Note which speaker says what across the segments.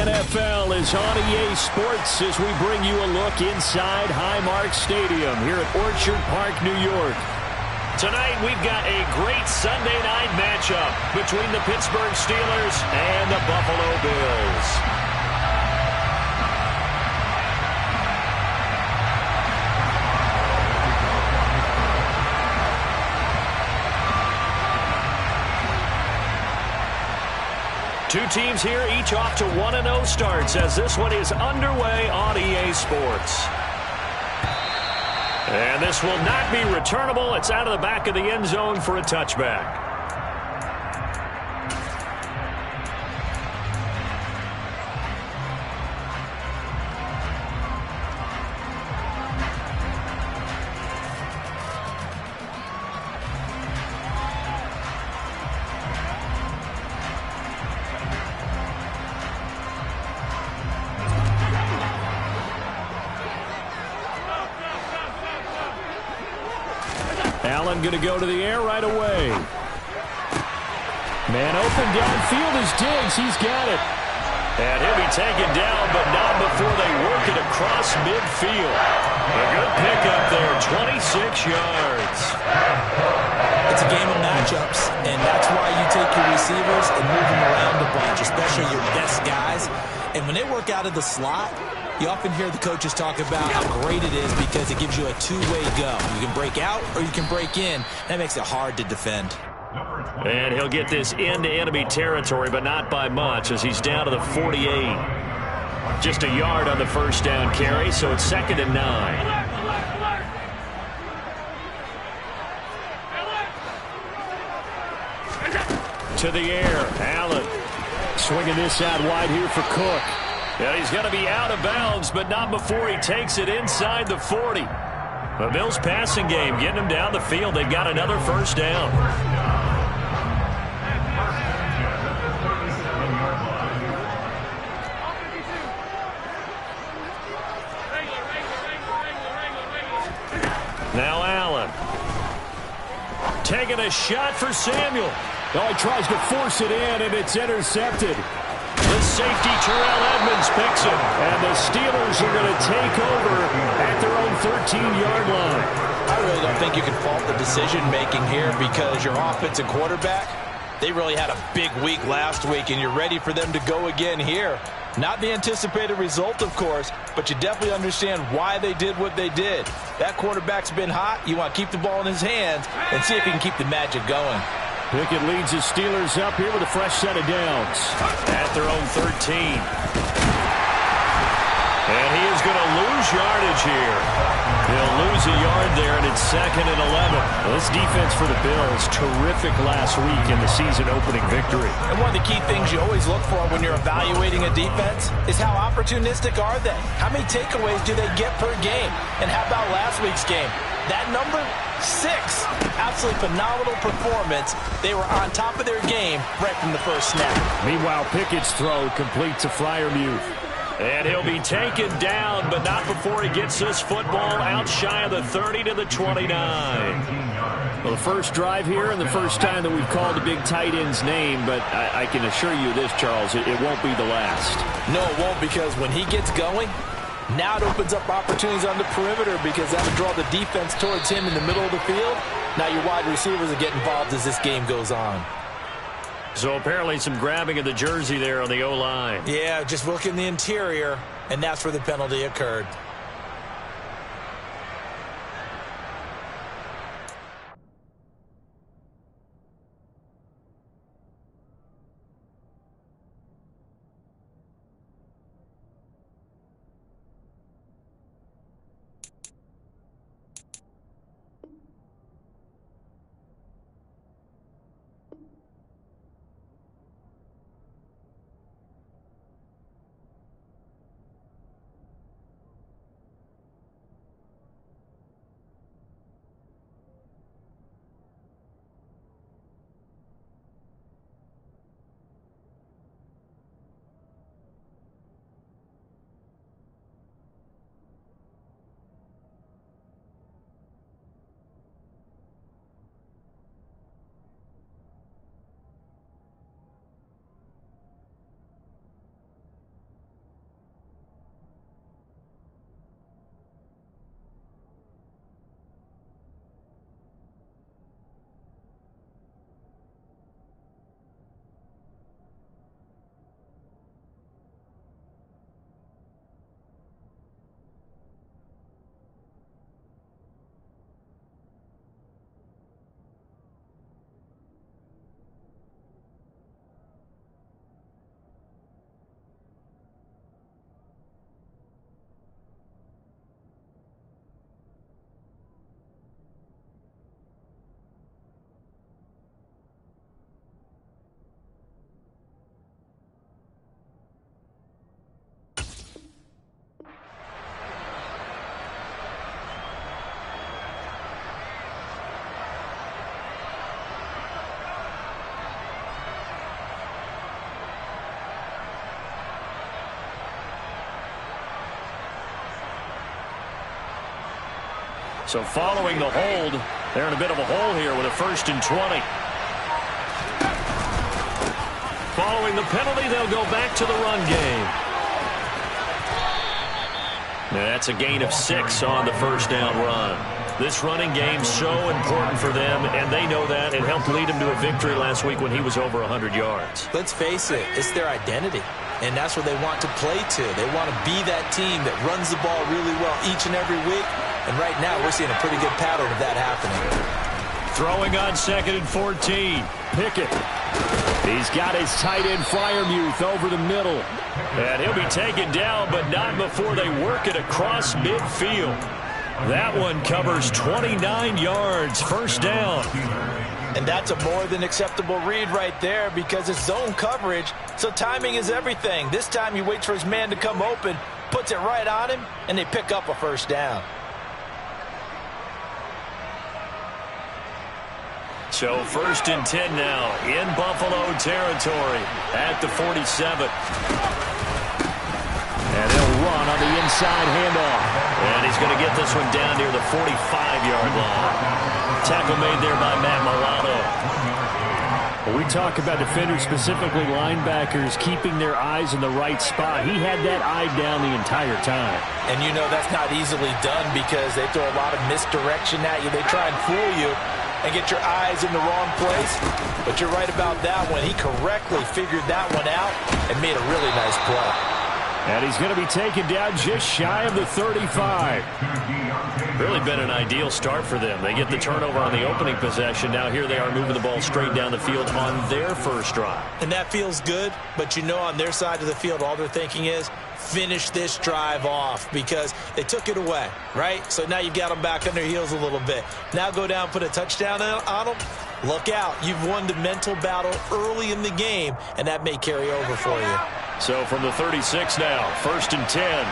Speaker 1: NFL is on EA Sports as we bring you a look inside Highmark Stadium here at Orchard Park, New York. Tonight, we've got a great Sunday night matchup between the Pittsburgh Steelers and the Buffalo Bills. Two teams here, each off to 1-0 starts as this one is underway on EA Sports. And this will not be returnable. It's out of the back of the end zone for a touchback. Allen going to go to the air right away. Man open downfield is Diggs. He's got it. And he'll be taken down, but not before they work it across midfield. A good pickup there, 26 yards.
Speaker 2: It's a game of matchups, and that's why you take your receivers and move them around a bunch, especially your best guys. And when they work out of the slot, you often hear the coaches talk about how great it is because it gives you a two-way go. You can break out or you can break in. That makes it hard to defend.
Speaker 1: And he'll get this into enemy territory, but not by much as he's down to the 48. Just a yard on the first down carry, so it's 2nd and 9. To the air, Allen. Swinging this out wide here for Cook. Yeah, he's going to be out of bounds, but not before he takes it inside the 40. The Bills passing game, getting him down the field. They've got another first down. Now Allen. Taking a shot for Samuel. Oh, he tries to force it in, and it's intercepted. The safety, Terrell Edmonds, picks him. And the Steelers are going to take over at their own 13-yard line.
Speaker 2: I really don't think you can fault the decision-making here because your offensive quarterback, they really had a big week last week, and you're ready for them to go again here. Not the anticipated result, of course, but you definitely understand why they did what they did. That quarterback's been hot. You want to keep the ball in his hands and see if he can keep the magic going.
Speaker 1: Pickett leads his Steelers up here with a fresh set of downs at their own 13. And he is going to lose yardage here. He'll lose a yard there, and it's 2nd and 11. Well, this defense for the Bills, terrific last week in the season-opening victory.
Speaker 2: And one of the key things you always look for when you're evaluating a defense is how opportunistic are they? How many takeaways do they get per game? And how about last week's game? That number, 6. Absolutely phenomenal performance. They were on top of their game right from the first snap.
Speaker 1: Meanwhile, Pickett's throw complete to Freiermuth. And he'll be taken down, but not before he gets this football out shy of the 30 to the 29. Well, the first drive here and the first time that we've called a big tight end's name, but I can assure you this, Charles, it won't be the last.
Speaker 2: No, it won't, because when he gets going, now it opens up opportunities on the perimeter because that would draw the defense towards him in the middle of the field. Now your wide receivers will get involved as this game goes on.
Speaker 1: So apparently some grabbing of the jersey there on the O-line.
Speaker 2: Yeah, just look in the interior, and that's where the penalty occurred.
Speaker 1: So following the hold, they're in a bit of a hole here with a 1st and 20. Following the penalty, they'll go back to the run game. That's a gain of 6 on the 1st down run. This running game's so important for them, and they know that. It helped lead them to a victory last week when he was over 100 yards.
Speaker 2: Let's face it, it's their identity, and that's what they want to play to. They want to be that team that runs the ball really well each and every week, and right now we're seeing a pretty good pattern of that happening.
Speaker 1: Throwing on 2nd and 14. Pickett. He's got his tight end Freiermuth over the middle. And he'll be taken down, but not before they work it across midfield. That one covers 29 yards, 1st down.
Speaker 2: And that's a more than acceptable read right there because it's zone coverage, so timing is everything. This time he waits for his man to come open, puts it right on him, and they pick up a 1st down.
Speaker 1: So 1st and 10 now in Buffalo territory at the 47. And they'll run on the inside handoff. And he's going to get this one down near the 45-yard line. Tackle made there by Matt Milano.
Speaker 3: When we talk about defenders, specifically linebackers, keeping their eyes in the right spot, he had that eye down the entire time.
Speaker 2: And you know that's not easily done because they throw a lot of misdirection at you. They try and fool you and get your eyes in the wrong place. But you're right about that one. He correctly figured that one out and made a really nice play.
Speaker 3: And he's going to be taken down just shy of the 35.
Speaker 1: Really been an ideal start for them. They get the turnover on the opening possession. Now here they are moving the ball straight down the field on their first drive.
Speaker 2: And that feels good, but you know on their side of the field all they're thinking is finish this drive off because they took it away, right? So now you've got them back on their heels a little bit. Now go down, put a touchdown on them. Look out. You've won the mental battle early in the game, and that may carry over for you.
Speaker 1: So from the 36 now, 1st and 10.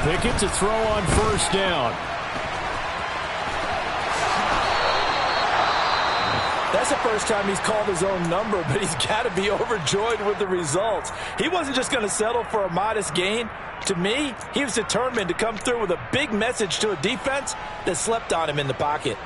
Speaker 3: Pickett to throw on 1st down.
Speaker 2: That's the first time he's called his own number, but he's got to be overjoyed with the results. He wasn't just going to settle for a modest gain. To me, he was determined to come through with a big message to a defense that slept on him in the pocket.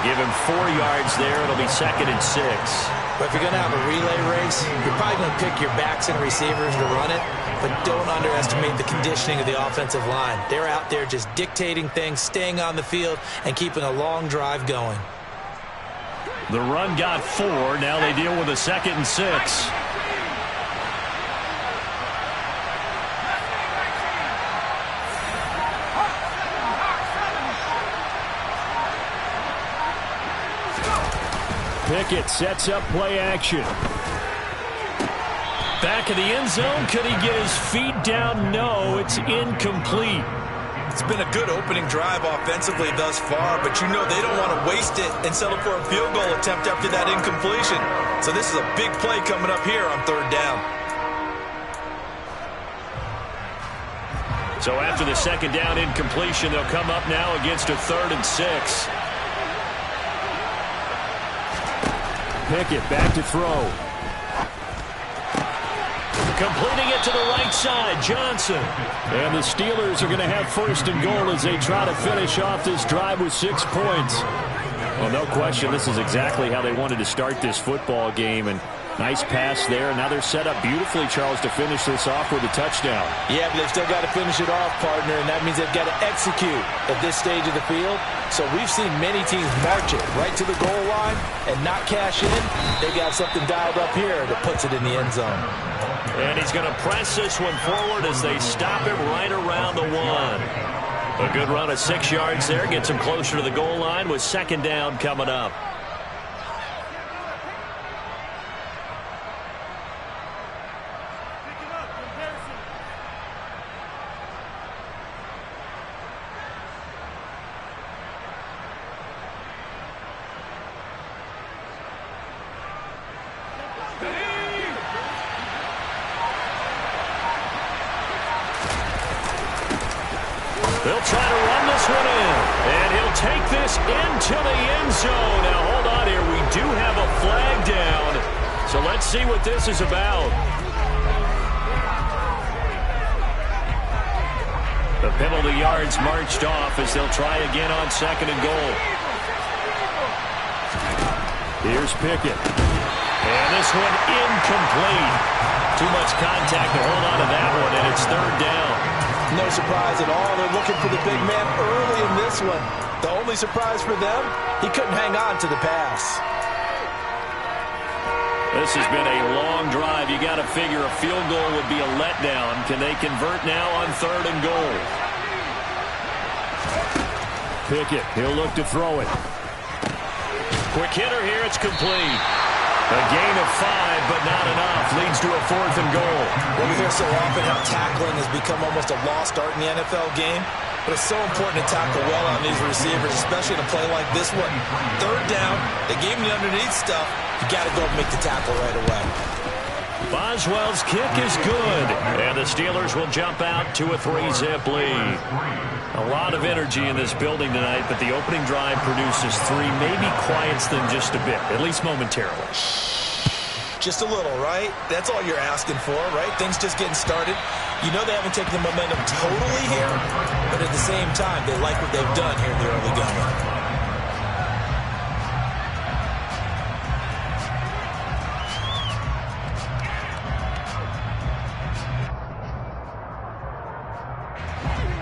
Speaker 1: Give him 4 yards there. It'll be 2nd and 6.
Speaker 2: But if you're going to have a relay race, you're probably going to pick your backs and receivers to run it, but don't underestimate the conditioning of the offensive line. They're out there just dictating things, staying on the field, and keeping a long drive going.
Speaker 1: The run got 4. Now they deal with a 2nd and 6.
Speaker 3: Pickett sets up play action.
Speaker 1: Back in the end zone. Could he get his feet down? No, it's incomplete.
Speaker 2: It's been a good opening drive offensively thus far, but you know they don't want to waste it and settle for a field goal attempt after that incompletion. So this is a big play coming up here on 3rd down.
Speaker 1: So after the 2nd down incompletion, they'll come up now against a 3rd and 6.
Speaker 3: Pickett back to throw.
Speaker 1: Completing it to the right side, Johnson.
Speaker 3: And the Steelers are going to have 1st and goal as they try to finish off this drive with 6 points.
Speaker 1: Well, no question, this is exactly how they wanted to start this football game. And nice pass there. Now they're set up beautifully, Charles, to finish this off with a touchdown.
Speaker 2: Yeah, but they've still got to finish it off, partner, and that means they've got to execute at this stage of the field. So we've seen many teams march it right to the goal line and not cash in. They got something dialed up here that puts it in the end zone.
Speaker 1: And he's going to press this one forward as they stop it right around the 1. A good run of 6 yards there. Gets him closer to the goal line with 2nd down coming up. They'll try to run this one in. And he'll take this into the end zone. Now, hold on here. We do have a flag down. So let's see what this is about. The penalty yards marched off as they'll try again on 2nd and goal. Here's Pickett. And this one incomplete. Too much contact to hold on to that one, and it's 3rd down.
Speaker 2: No surprise at all. They're looking for the big man early in this one. The only surprise for them, he couldn't hang on to the pass.
Speaker 1: This has been a long drive. You got to figure a field goal would be a letdown. Can they convert now on 3rd and goal? Pickett, he'll look to throw it. Quick hitter here, it's complete. A gain of 5, but not enough. Leads to a 4th and goal.
Speaker 2: Well, we hear so often how tackling has become almost a lost art in the NFL game. But it's so important to tackle well on these receivers, especially in a play like this one. 3rd down, they gave him the underneath stuff. You got to go and make the tackle right away.
Speaker 1: Boswell's kick is good. And the Steelers will jump out to a 3-zip lead. A lot of energy in this building tonight, but the opening drive produces 3, maybe quiets them just a bit, at least momentarily.
Speaker 2: Just a little, right? That's all you're asking for, right? Things just getting started. You know they haven't taken the momentum totally here, but at the same time, they like what they've done here in the early going.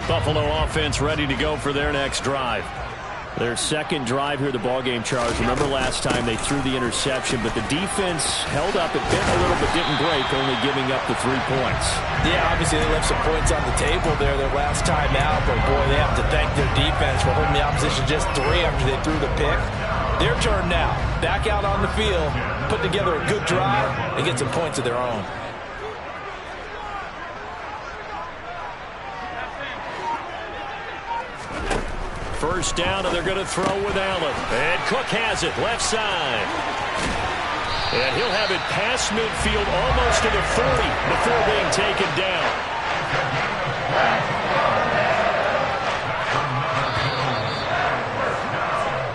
Speaker 1: Buffalo offense ready to go for their next drive. Their 2nd drive here, the ballgame, Charles. Remember last time they threw the interception, but the defense held up. It bent a little, but didn't break, only giving up the 3 points.
Speaker 2: Yeah, obviously they left some points on the table there their last time out, but boy, they have to thank their defense for holding the opposition just 3 after they threw the pick. Their turn now. Back out on the field, put together a good drive, and get some points of their own.
Speaker 1: First down, and they're going to throw with Allen. And Cook has it, left side. And he'll have it past midfield, almost to the 30, before being taken down.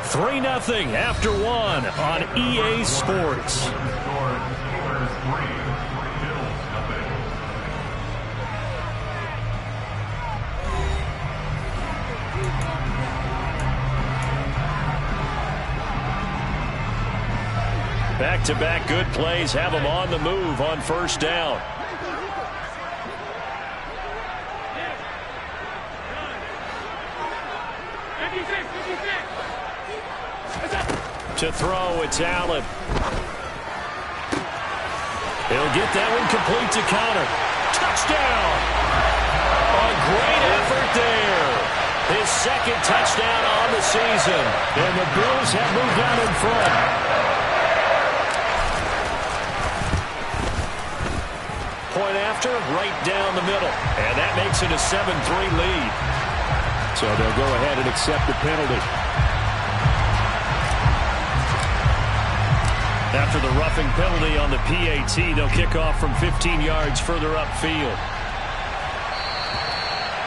Speaker 1: $3-0 after 1 on EA Sports. Back-to-back good plays have them on the move on 1st down. To throw, it's Allen. He'll get that one complete to Connor. Touchdown! A great effort there. His 2nd touchdown on the season. And the Bills have moved out in front. Point after, right down the middle. And that makes it a 7-3 lead. So they'll go ahead and accept the penalty. After the roughing penalty on the PAT, they'll kick off from 15 yards further upfield.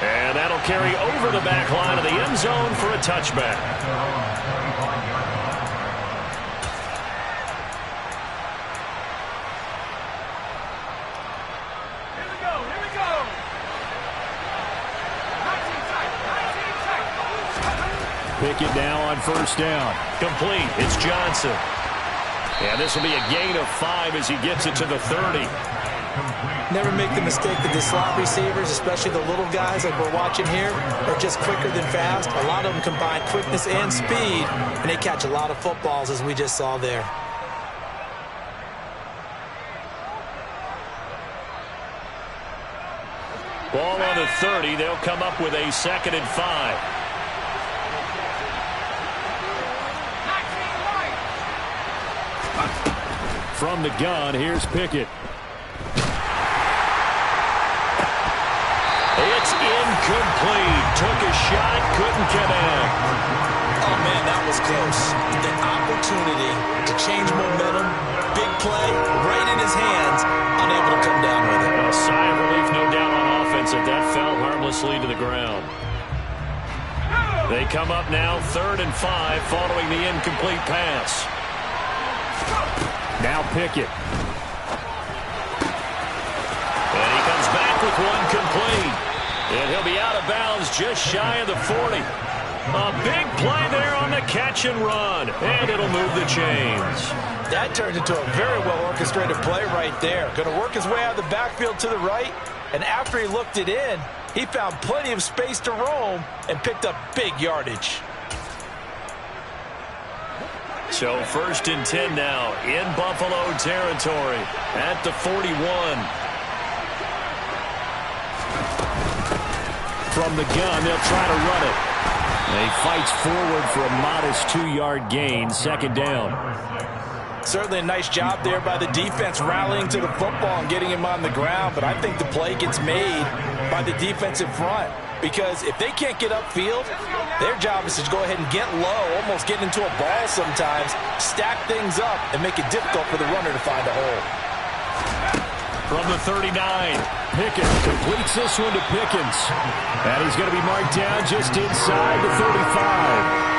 Speaker 1: And that'll carry over the back line of the end zone for a touchback. Pickett now on 1st down. Complete. It's Johnson. And this will be a gain of 5 as he gets it to the 30.
Speaker 2: Never make the mistake that the slot receivers, especially the little guys like we're watching here, are just quicker than fast. A lot of them combine quickness and speed, and they catch a lot of footballs, as we just saw there.
Speaker 1: Ball on the 30. They'll come up with a 2nd and 5. From the gun, here's Pickett. It's incomplete. Took a shot, couldn't connect.
Speaker 2: Oh, man, that was close. The opportunity to change momentum, big play, right in his hands, unable to come down with it.
Speaker 1: A sigh of relief, no doubt, on offense, if that fell harmlessly to the ground. They come up now 3rd and 5 following the incomplete pass.
Speaker 3: Now Pickett.
Speaker 1: And he comes back with one complete. And he'll be out of bounds just shy of the 40. A big play there on the catch and run. And it'll move the chains.
Speaker 2: That turned into a very well-orchestrated play right there. Going to work his way out of the backfield to the right. And after he looked it in, he found plenty of space to roam and picked up big yardage.
Speaker 1: So 1st and 10 now in Buffalo territory at the 41.
Speaker 3: From the gun, they'll try to run it. And he fights forward for a modest 2-yard gain, 2nd down.
Speaker 2: Certainly a nice job there by the defense rallying to the football and getting him on the ground, but I think the play gets made by the defensive front because if they can't get upfield, their job is to go ahead and get low, almost get into a ball sometimes, stack things up, and make it difficult for the runner to find a hole.
Speaker 1: From the 39,
Speaker 3: Pickett completes this one to Pickens. And he's going to be marked down just inside the 35.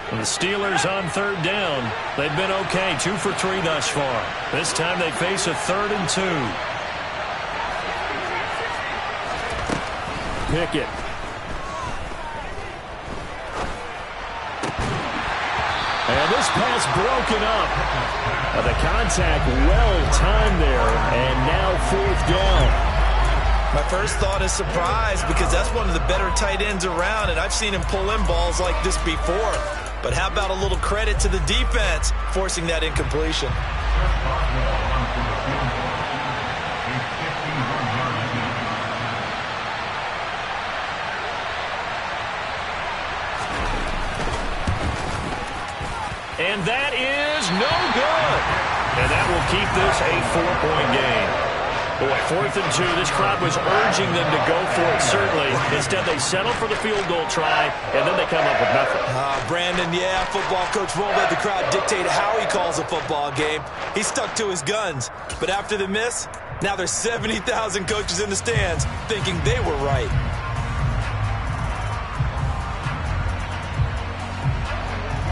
Speaker 1: The Steelers on 3rd down. They've been okay, 2 for 3 thus far. This time they face a 3rd and 2.
Speaker 3: Pickett. And this pass broken up. The contact well timed there, and now 4th down.
Speaker 2: My first thought is surprise because that's one of the better tight ends around, and I've seen him pull in balls like this before. But how about a little credit to the defense forcing that incompletion?
Speaker 1: And that is no good. And that will keep this a 4-point game. Boy, 4th and 2. This crowd was urging them to go for it, certainly. Instead, they settle for the field goal try, and then they come up with nothing.
Speaker 2: Brandon, yeah, football coach won't let the crowd dictate how he calls a football game. He stuck to his guns. But after the miss, now there's 70,000 coaches in the stands thinking they were right.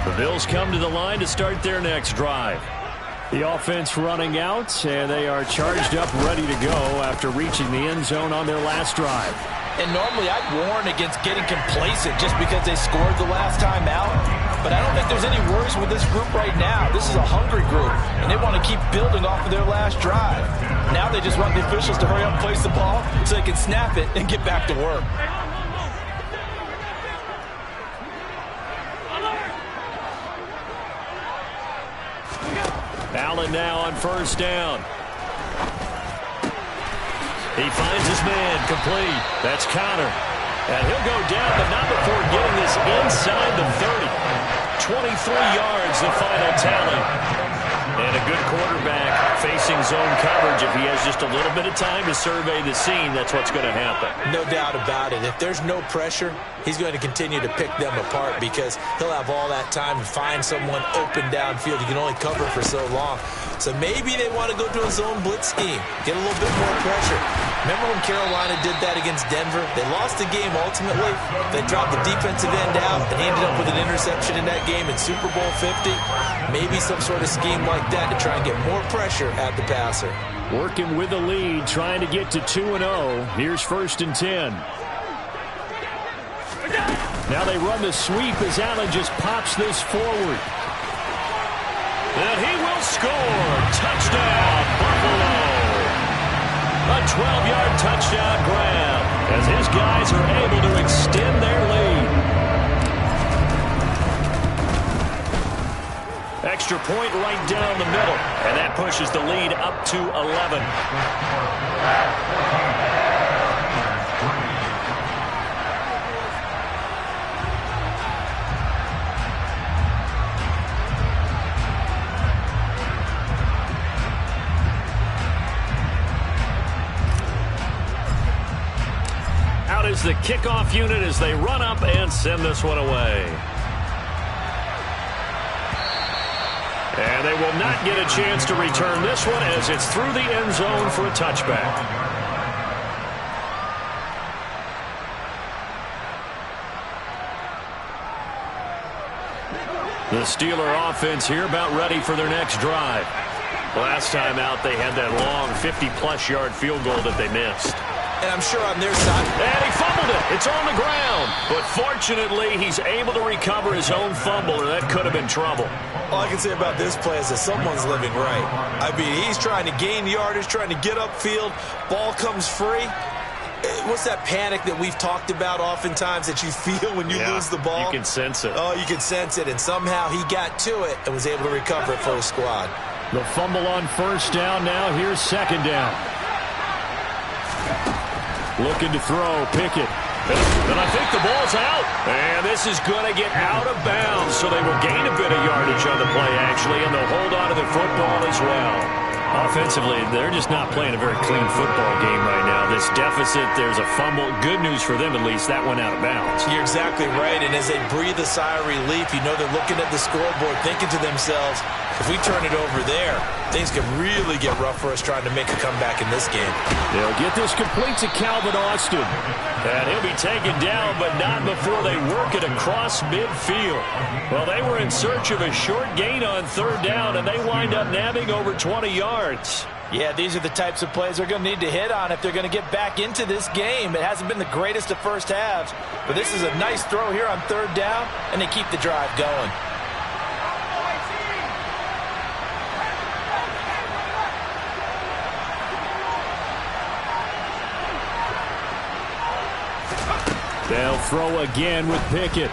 Speaker 1: The Bills come to the line to start their next drive.
Speaker 3: The offense running out, and they are charged up, ready to go after reaching the end zone on their last drive.
Speaker 2: And normally I'd warn against getting complacent just because they scored the last time out. But I don't think there's any worries with this group right now. This is a hungry group, and they want to keep building off of their last drive. Now they just want the officials to hurry up and place the ball so they can snap it and get back to work.
Speaker 1: Allen now on 1st down. He finds his man complete. That's Connor. And he'll go down, but not before getting this inside the 30. 23 yards, the final tally. And a good quarterback facing zone coverage. If he has just a little bit of time to survey the scene, that's what's going to happen.
Speaker 2: No doubt about it. If there's no pressure, he's going to continue to pick them apart because he'll have all that time to find someone open downfield. You can only cover for so long. So maybe they want to go to a zone blitz scheme, get a little bit more pressure. Remember when Carolina did that against Denver? They lost the game ultimately. They dropped the defensive end out and ended up with an interception in that game in Super Bowl 50. Maybe some sort of scheme like that to try and get more pressure at the passer.
Speaker 3: Working with the lead, trying to get to 2-0. Here's 1st and 10. Now they run the sweep as Allen just pops this forward.
Speaker 1: And he will score. Touchdown, Buffalo. A 12-yard touchdown grab as his guys are able to extend their lead. Extra point right down the middle, and that pushes the lead up to 11. is the kickoff unit as they run up and send this one away. And they will not get a chance to return this one as it's through the end zone for a touchback. The Steeler offense here about ready for their next drive. Last time out, they had that long 50-plus yard field goal that they missed.
Speaker 2: And I'm sure on their side.
Speaker 1: And he fumbled it. It's on the ground. But fortunately, he's able to recover his own fumble, or that could have been trouble.
Speaker 2: All I can say about this play is that someone's living right. I mean, he's trying to gain yardage, trying to get upfield. Ball comes free. What's that panic that we've talked about oftentimes that you feel when you lose the ball?
Speaker 1: You can sense it.
Speaker 2: Oh, you can sense it. And somehow he got to it and was able to recover it for his squad.
Speaker 3: The fumble on first down now. Here's second down. Looking to throw. Pickett.
Speaker 1: And I think the ball's out. And this is going to get out of bounds. So they will gain a bit of yardage on the play, actually, and they'll hold on to the football as well. Offensively, they're just not playing a very clean football game right now. This deficit, there's a fumble. Good news for them, at least. That went out of bounds.
Speaker 2: You're exactly right. And as they breathe a sigh of relief, you know they're looking at the scoreboard, thinking to themselves, if we turn it over there, things could really get rough for us trying to make a comeback in this game.
Speaker 3: They'll get this complete to Calvin Austin.
Speaker 1: And he'll be taken down, but not before they work it across midfield. Well, they were in search of a short gain on third down, and they wind up nabbing over 20 yards.
Speaker 2: Yeah, these are the types of plays they're going to need to hit on if they're going to get back into this game. It hasn't been the greatest of first halves, but this is a nice throw here on third down, and they keep the drive going.
Speaker 3: They'll throw again with Pickett.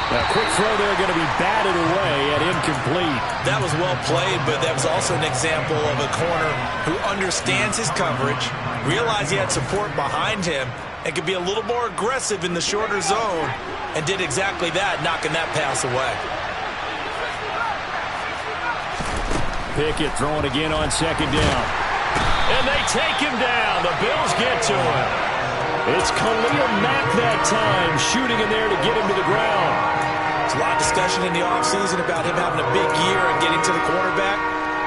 Speaker 3: A quick throw there going to be batted away and incomplete.
Speaker 2: That was well played, but that was also an example of a corner who understands his coverage, realized he had support behind him, and could be a little more aggressive in the shorter zone, and did exactly that, knocking that pass away.
Speaker 3: Pickett throwing again on second down.
Speaker 1: And they take him down. The Bills get to him. It's Khalil Mack that time, shooting in there to get him to the ground.
Speaker 2: There's a lot of discussion in the offseason about him having a big year and getting to the quarterback.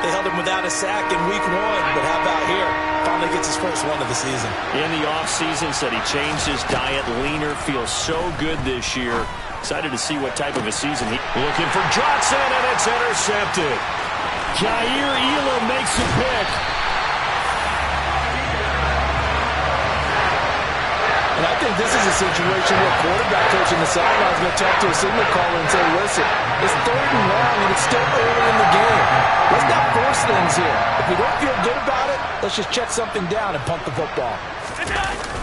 Speaker 2: They held him without a sack in week 1, but how about here? Finally gets his first one of the season.
Speaker 1: In the offseason, said he changed his diet, leaner, feels so good this year. Excited to see what type of a season he... Looking for Johnson, and it's intercepted.
Speaker 3: Jair Elam makes a pick.
Speaker 2: And I think this is a situation where quarterback coach in the sideline is going to talk to a signal caller and say, listen, it's 3rd and long and it's still early in the game. Let's not force things here. If we don't feel good about it, let's just check something down and punt the football.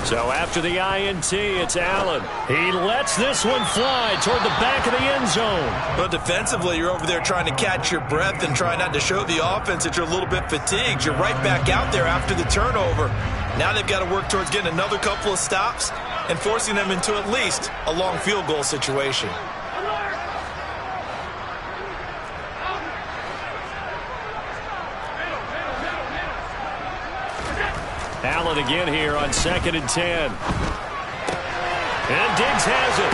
Speaker 1: So after the INT, it's Allen. He lets this one fly toward the back of the end zone.
Speaker 2: But defensively, you're over there trying to catch your breath and try not to show the offense that you're a little bit fatigued. You're right back out there after the turnover. Now they've got to work towards getting another couple of stops and forcing them into at least a long field goal situation.
Speaker 1: Allen again here on 2nd and 10. And Diggs has it.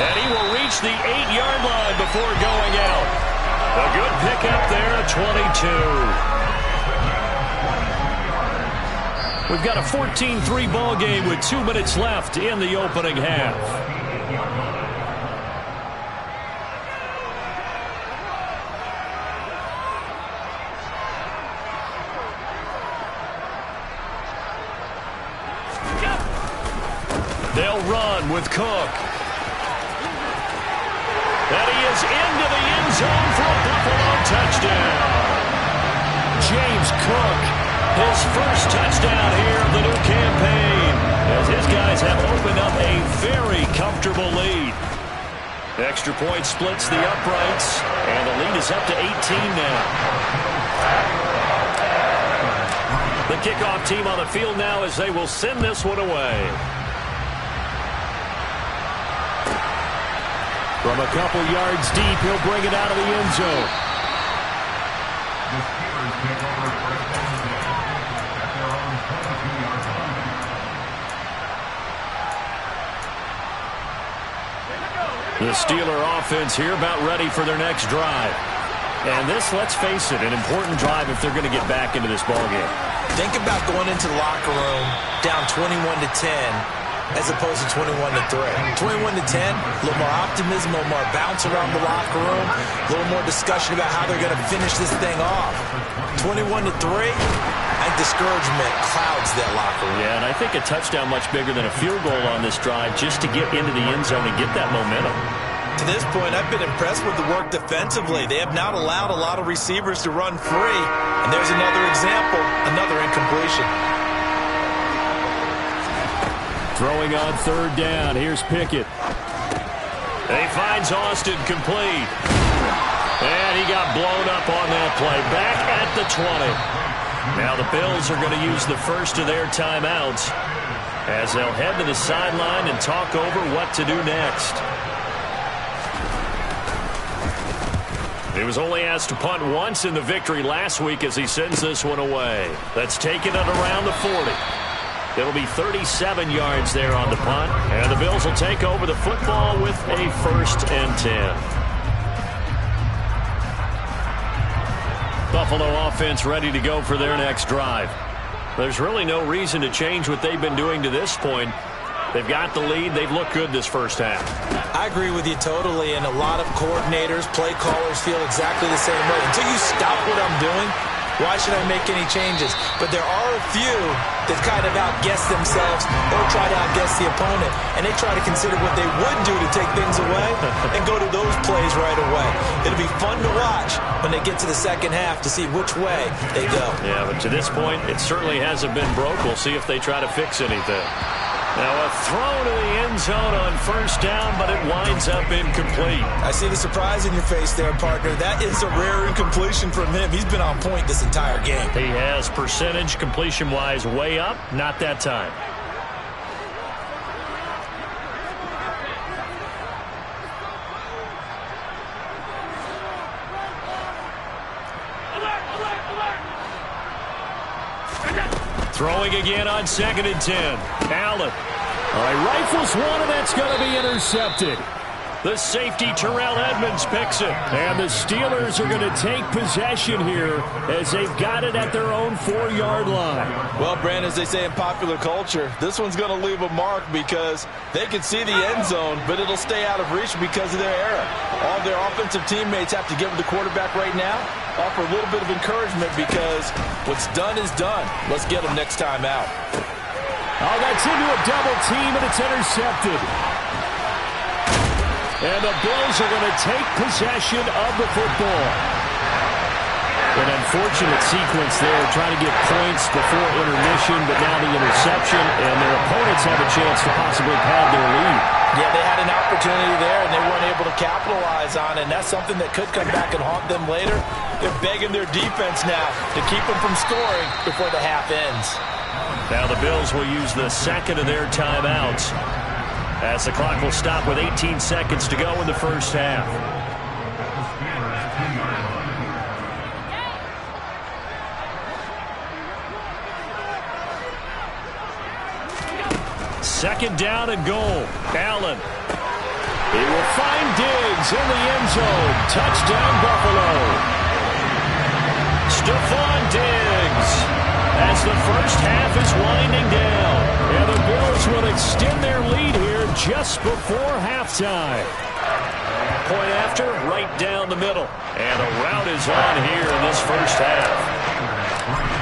Speaker 1: And he will reach the 8-yard line before going out. A good pickup there at 22. We've got a 14-3 ball game with 2 minutes left in the opening half. They'll run with Cook. And he is into the end zone for a Buffalo touchdown. James Cook. His first touchdown here of the new campaign, as his guys have opened up a very comfortable lead. Extra point splits the uprights, and the lead is up to 18 now. The kickoff team on the field now as they will send this one away.
Speaker 3: From a couple yards deep, he'll bring it out of the end zone.
Speaker 1: The Steeler offense here about ready for their next drive. And this, let's face it, an important drive if they're going to get back into this ballgame.
Speaker 2: Think about going into the locker room down 21-10 as opposed to 21-3. 21-10, a little more optimism, a little more bounce around the locker room, a little more discussion about how they're going to finish this thing off. 21-3, I think discouragement clouds that locker room.
Speaker 1: Yeah, and I think a touchdown much bigger than a field goal on this drive just to get into the end zone and get that momentum.
Speaker 2: To this point, I've been impressed with the work defensively. They have not allowed a lot of receivers to run free. And there's another example, another incompletion.
Speaker 1: Throwing on third down. Here's Pickett. He finds Austin complete. And he got blown up on that play. Back at the 20. Now the Bills are going to use the first of their timeouts as they'll head to the sideline and talk over what to do next. He was only asked to punt once in the victory last week as he sends this one away. That's taken it around the 40. It'll be 37 yards there on the punt. And the Bills will take over the football with a 1st and 10. Buffalo offense ready to go for their next drive. There's really no reason to change what they've been doing to this point. They've got the lead. They've looked good this first half.
Speaker 2: I agree with you totally, and a lot of coordinators, play callers feel exactly the same way. Until you stop what I'm doing, why should I make any changes? But there are a few that kind of outguess themselves or try to outguess the opponent, and they try to consider what they would do to take things away and go to those plays right away. It'll be fun to watch when they get to the second half to see which way they go.
Speaker 1: Yeah, but to this point, it certainly hasn't been broke. We'll see if they try to fix anything. Now a throw to the end zone on first down, but it winds up incomplete.
Speaker 2: I see the surprise in your face there, partner. That is a rare incompletion from him. He's been on point this entire game.
Speaker 1: He has percentage completion-wise way up, not that time. Throwing again on 2nd and 10. Allen. All right, rifles one, and that's going to be intercepted. The safety, Terrell Edmonds, picks it. And the Steelers are going to take possession here as they've got it at their own 4-yard line.
Speaker 2: Well, Brandon, as they say in popular culture, this one's going to leave a mark because they can see the end zone, but it'll stay out of reach because of their error. All their offensive teammates have to give the quarterback right now, offer a little bit of encouragement because what's done is done. Let's get them next time out.
Speaker 3: Oh, that's into a double team, and it's intercepted. And the Bills are going to take possession of the football. An unfortunate sequence there, trying to get points before intermission, but now the interception, and their opponents have a chance to possibly pad their lead.
Speaker 2: Yeah, they had an opportunity there, and they weren't able to capitalize on it, and that's something that could come back and haunt them later. They're begging their defense now to keep them from scoring before the half ends.
Speaker 1: Now the Bills will use the second of their timeouts as the clock will stop with 18 seconds to go in the first half. Second down and goal. Allen. He will find Diggs in the end zone. Touchdown, Buffalo. Stephon Diggs. As the first half is winding down. And the Bills will extend their lead here just before halftime. Point after, right down the middle. And a rout is on here in this first half.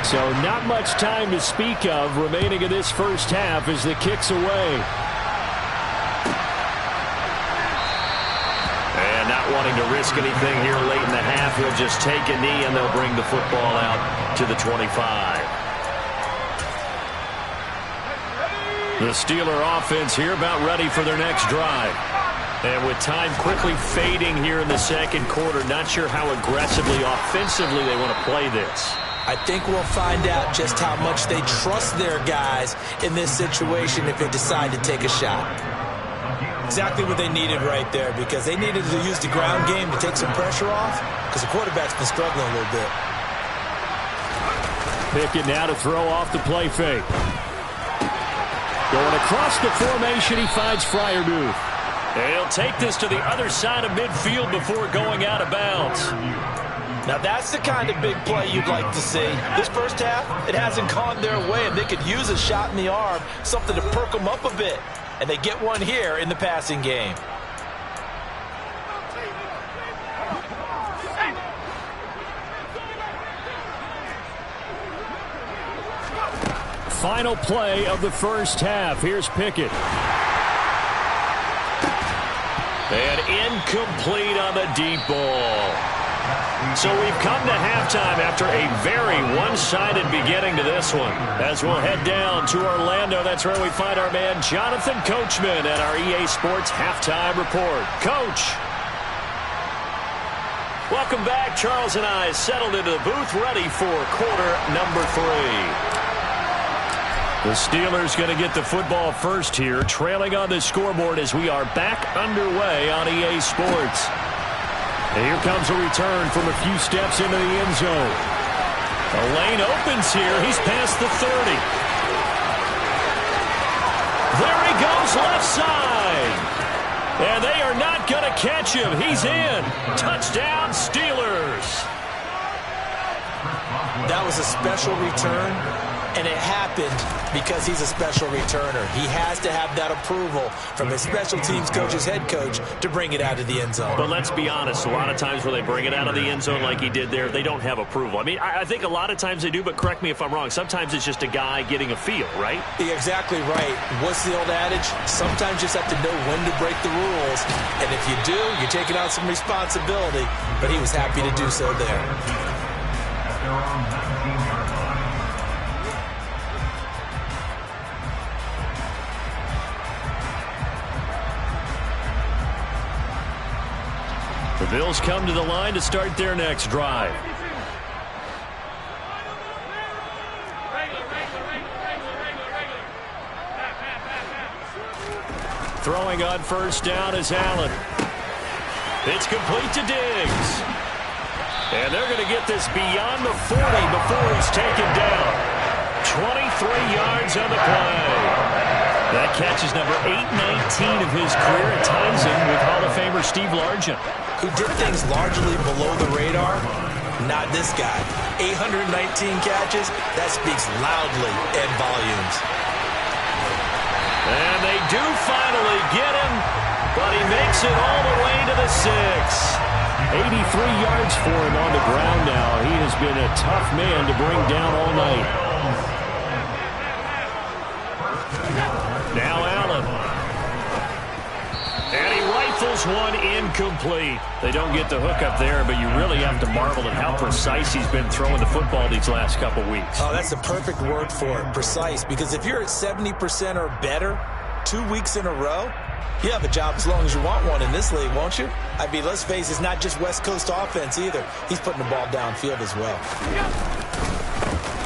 Speaker 3: So not much time to speak of remaining in this first half as the kick's away.
Speaker 1: And not wanting to risk anything here late in the half, he'll just take a knee and they'll bring the football out to the 25. The Steeler offense here about ready for their next drive. And with time quickly fading here in the second quarter, not sure how aggressively, offensively they want to play this.
Speaker 2: I think we'll find out just how much they trust their guys in this situation if they decide to take a shot. Exactly what they needed right there, because they needed to use the ground game to take some pressure off because the quarterback's been struggling a little bit.
Speaker 3: Pickett now to throw off the play fake. Going across the formation, he finds Freiermuth.
Speaker 1: And he'll take this to the other side of midfield before going out of bounds.
Speaker 2: Now that's the kind of big play you'd like to see. This first half, it hasn't gone their way, and they could use a shot in the arm, something to perk them up a bit. And they get one here in the passing game.
Speaker 3: Final play of the first half. Here's Pickett.
Speaker 1: And incomplete on the deep ball. So we've come to halftime after a very one-sided beginning to this one. As we'll head down to Orlando, that's where we find our man Jonathan Coachman at our EA Sports Halftime Report. Coach. Welcome back. Charles and I settled into the booth, ready for quarter number 3. The Steelers going to get the football first here, trailing on the scoreboard as we are back underway on EA Sports. And here comes a return from a few steps into the end zone. The lane opens here. He's past the 30. There he goes left side. And they are not going to catch him. He's in. Touchdown, Steelers.
Speaker 2: That was a special return. And it happened because he's a special returner. He has to have that approval from his special teams coach's head coach to bring it out of the end zone.
Speaker 1: But let's be honest, a lot of times when they bring it out of the end zone like he did there, they don't have approval. I mean, I think a lot of times they do, but correct me if I'm wrong. Sometimes it's just a guy getting a feel, right?
Speaker 2: You're exactly right. What's the old adage? Sometimes you just have to know when to break the rules. And if you do, you're taking on some responsibility. But he was happy to do so there.
Speaker 1: The Bills come to the line to start their next drive. Throwing on first down is Allen. It's complete to Diggs. And they're going to get this beyond the 40 before he's taken down. 23 yards on the play. That catch is number 819 of his career. It ties him with Hall of Famer Steve Largent,
Speaker 2: who did things largely below the radar. Not this guy. 819 catches. That speaks loudly in volumes.
Speaker 1: And they do finally get him, but he makes it all the way to the 6.
Speaker 3: 83 yards for him on the ground now. He has been a tough man to bring down all night. Now Allen. And he rifles one incomplete. They don't get the hook up there, but you really have to marvel at how precise he's been throwing the football these last couple weeks.
Speaker 2: Oh, that's the perfect word for it, precise. Because if you're at 70% or better 2 weeks in a row, you have a job as long as you want one in this league, won't you? I mean, let's face it, it's not just West Coast offense either. He's putting the ball downfield as well.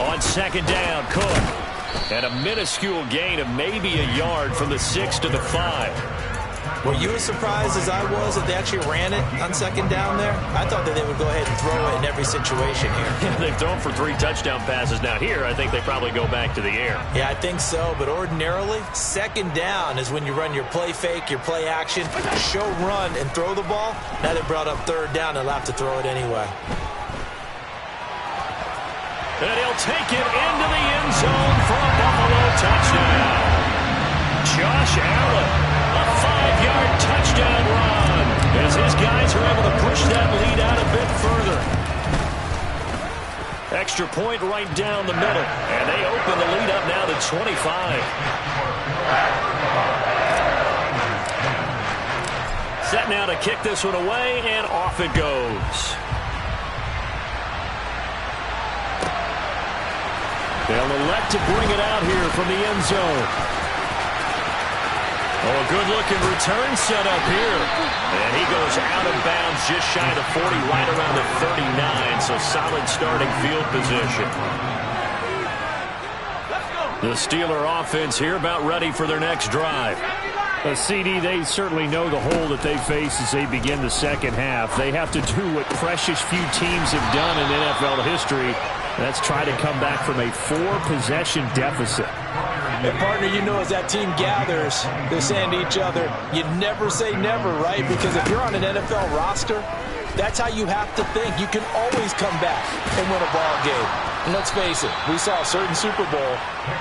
Speaker 1: On second down, Cook. And a minuscule gain of maybe a yard from the 6 to the 5.
Speaker 2: Were you as surprised as I was that they actually ran it on second down there? I thought that they would go ahead and throw it in every situation here.
Speaker 1: Yeah, they've thrown for 3 touchdown passes. Now here, I think they probably go back to the air.
Speaker 2: Yeah, I think so. But ordinarily, second down is when you run your play fake, your play action, show run, and throw the ball. Now they brought up third down. They'll have to throw it anyway.
Speaker 1: And he'll take it into the end zone for a Buffalo touchdown. Josh Allen, a 5-yard touchdown run, as his guys are able to push that lead out a bit further. Extra point right down the middle, and they open the lead up now to 25. Set now to kick this one away, and off it goes. They'll elect to bring it out here from the end zone. Oh, a good-looking return set up here. And he goes out of bounds just shy of the 40, right around the 39, so solid starting field position. The Steeler offense here about ready for their next drive.
Speaker 3: CD, they certainly know the hole that they face as they begin the second half. They have to do what precious few teams have done in NFL history. That's try to come back from a 4-possession deficit.
Speaker 2: And partner, you know, as that team gathers, they're saying to each other, you never say never, right? Because if you're on an NFL roster, that's how you have to think. You can always come back and win a ball game. And let's face it, we saw a certain Super Bowl,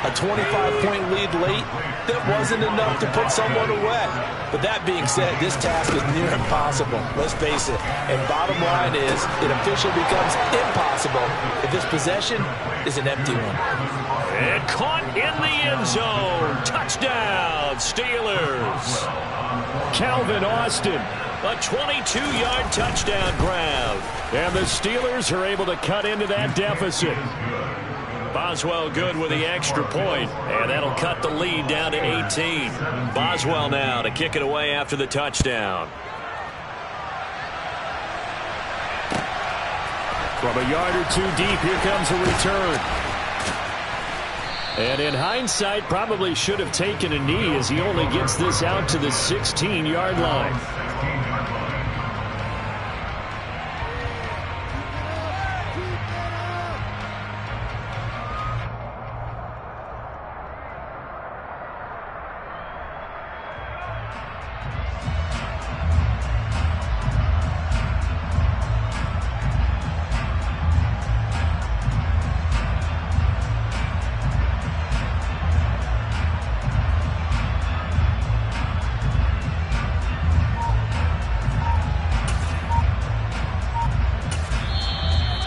Speaker 2: a 25-point lead late, that wasn't enough to put someone away. But that being said, this task is near impossible. Let's face it. And bottom line is, it officially becomes impossible if this possession is an empty one.
Speaker 1: And caught in the end zone. Touchdown, Steelers. Calvin Austin. A 22-yard touchdown grab. And the Steelers are able to cut into that deficit. Boswell good with the extra point, and that'll cut the lead down to 18. Boswell now to kick it away after the touchdown. From a yard or two deep, here comes a return. And in hindsight, probably should have taken a knee as he only gets this out to the 16-yard line.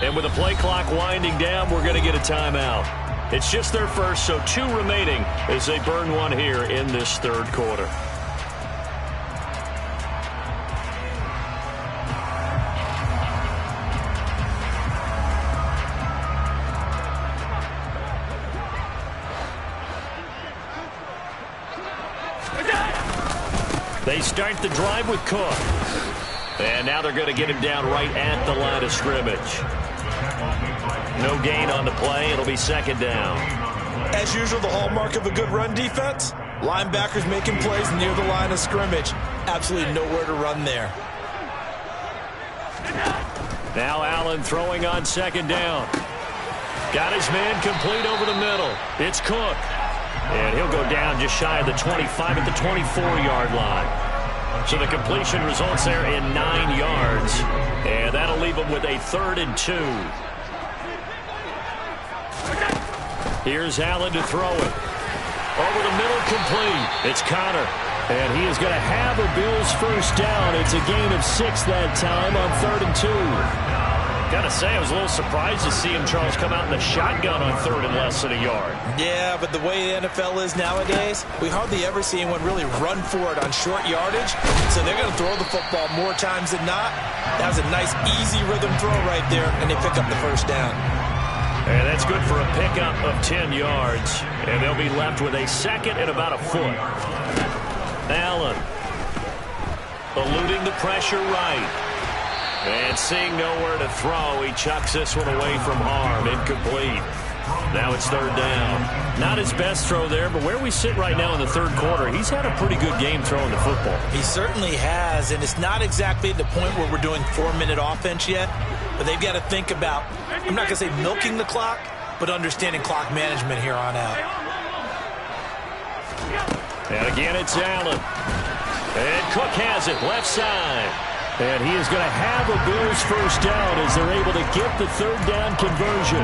Speaker 1: And with the play clock winding down, we're going to get a timeout. It's just their first, so 2 remaining as they burn one here in this third quarter. They start the drive with Cook. And now they're going to get him down right at the line of scrimmage. No gain on the play. It'll be second down.
Speaker 2: As usual, the hallmark of a good run defense, linebackers making plays near the line of scrimmage. Absolutely nowhere to run there.
Speaker 1: Now Allen throwing on second down. Got his man complete over the middle. It's Cook. And he'll go down just shy of the 25 at the 24-yard line. So the completion results there in 9 yards. And that'll leave him with a 3rd and 2. Here's Allen to throw it. Over the middle, complete. It's Connor. And he is going to have a Bills first down. It's a gain of 6 that time on 3rd and 2. Got to say, I was a little surprised to see him, Charles, come out in the shotgun on 3rd and less than a yard.
Speaker 2: Yeah, but the way the NFL is nowadays, we hardly ever see anyone really run for it on short yardage. So they're going to throw the football more times than not. That was a nice, easy rhythm throw right there, and they pick up the first down.
Speaker 1: And that's good for a pickup of 10 yards. And they'll be left with a 2nd and about a foot. Allen eluding the pressure right. And seeing nowhere to throw, he chucks this one away from harm. Incomplete. Now it's 3rd down. Not his best throw there, but where we sit right now in the 3rd quarter, he's had a pretty good game throwing the football.
Speaker 2: He certainly has, and it's not exactly at the point where we're doing 4-minute offense yet, but they've got to think about, I'm not going to say milking the clock, but understanding clock management here on out.
Speaker 1: And again, it's Allen. And Cook has it, left side. And he is going to have a Bills first down as they're able to get the 3rd down conversion.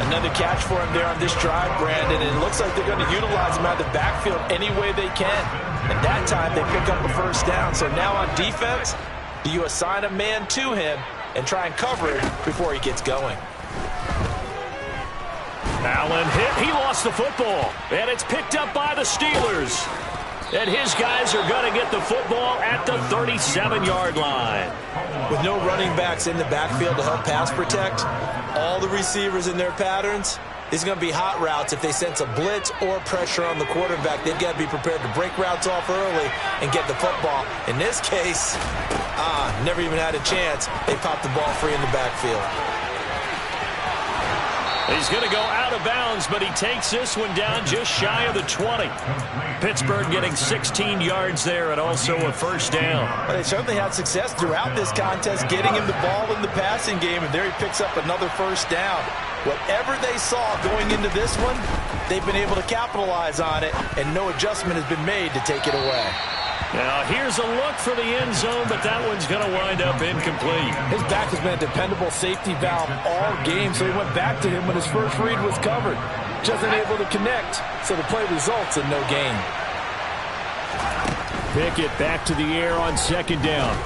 Speaker 2: Another catch for him there on this drive, Brandon, and it looks like they're going to utilize him out of the backfield any way they can. And that time, they pick up a first down. So now on defense, do you assign a man to him and try and cover it before he gets going?
Speaker 1: Allen hit. He lost the football. And it's picked up by the Steelers. And his guys are going to get the football at the 37-yard line.
Speaker 2: With no running backs in the backfield to help pass protect, all the receivers in their patterns, these are going to be hot routes if they sense a blitz or pressure on the quarterback. They've got to be prepared to break routes off early and get the football. In this case, never even had a chance. They popped the ball free in the backfield.
Speaker 1: He's going to go out of bounds, but he takes this one down just shy of the 20. Pittsburgh getting 16 yards there and also a first down.
Speaker 2: But they certainly had success throughout this contest getting him the ball in the passing game, and there he picks up another first down. Whatever they saw going into this one, they've been able to capitalize on it, and no adjustment has been made to take it away.
Speaker 1: Now here's a look for the end zone, but that one's going to wind up incomplete.
Speaker 2: His back has been a dependable safety valve all game, so he went back to him when his first read was covered. Just unable to connect, so the play results in no gain.
Speaker 3: Pickett back to the air on second down.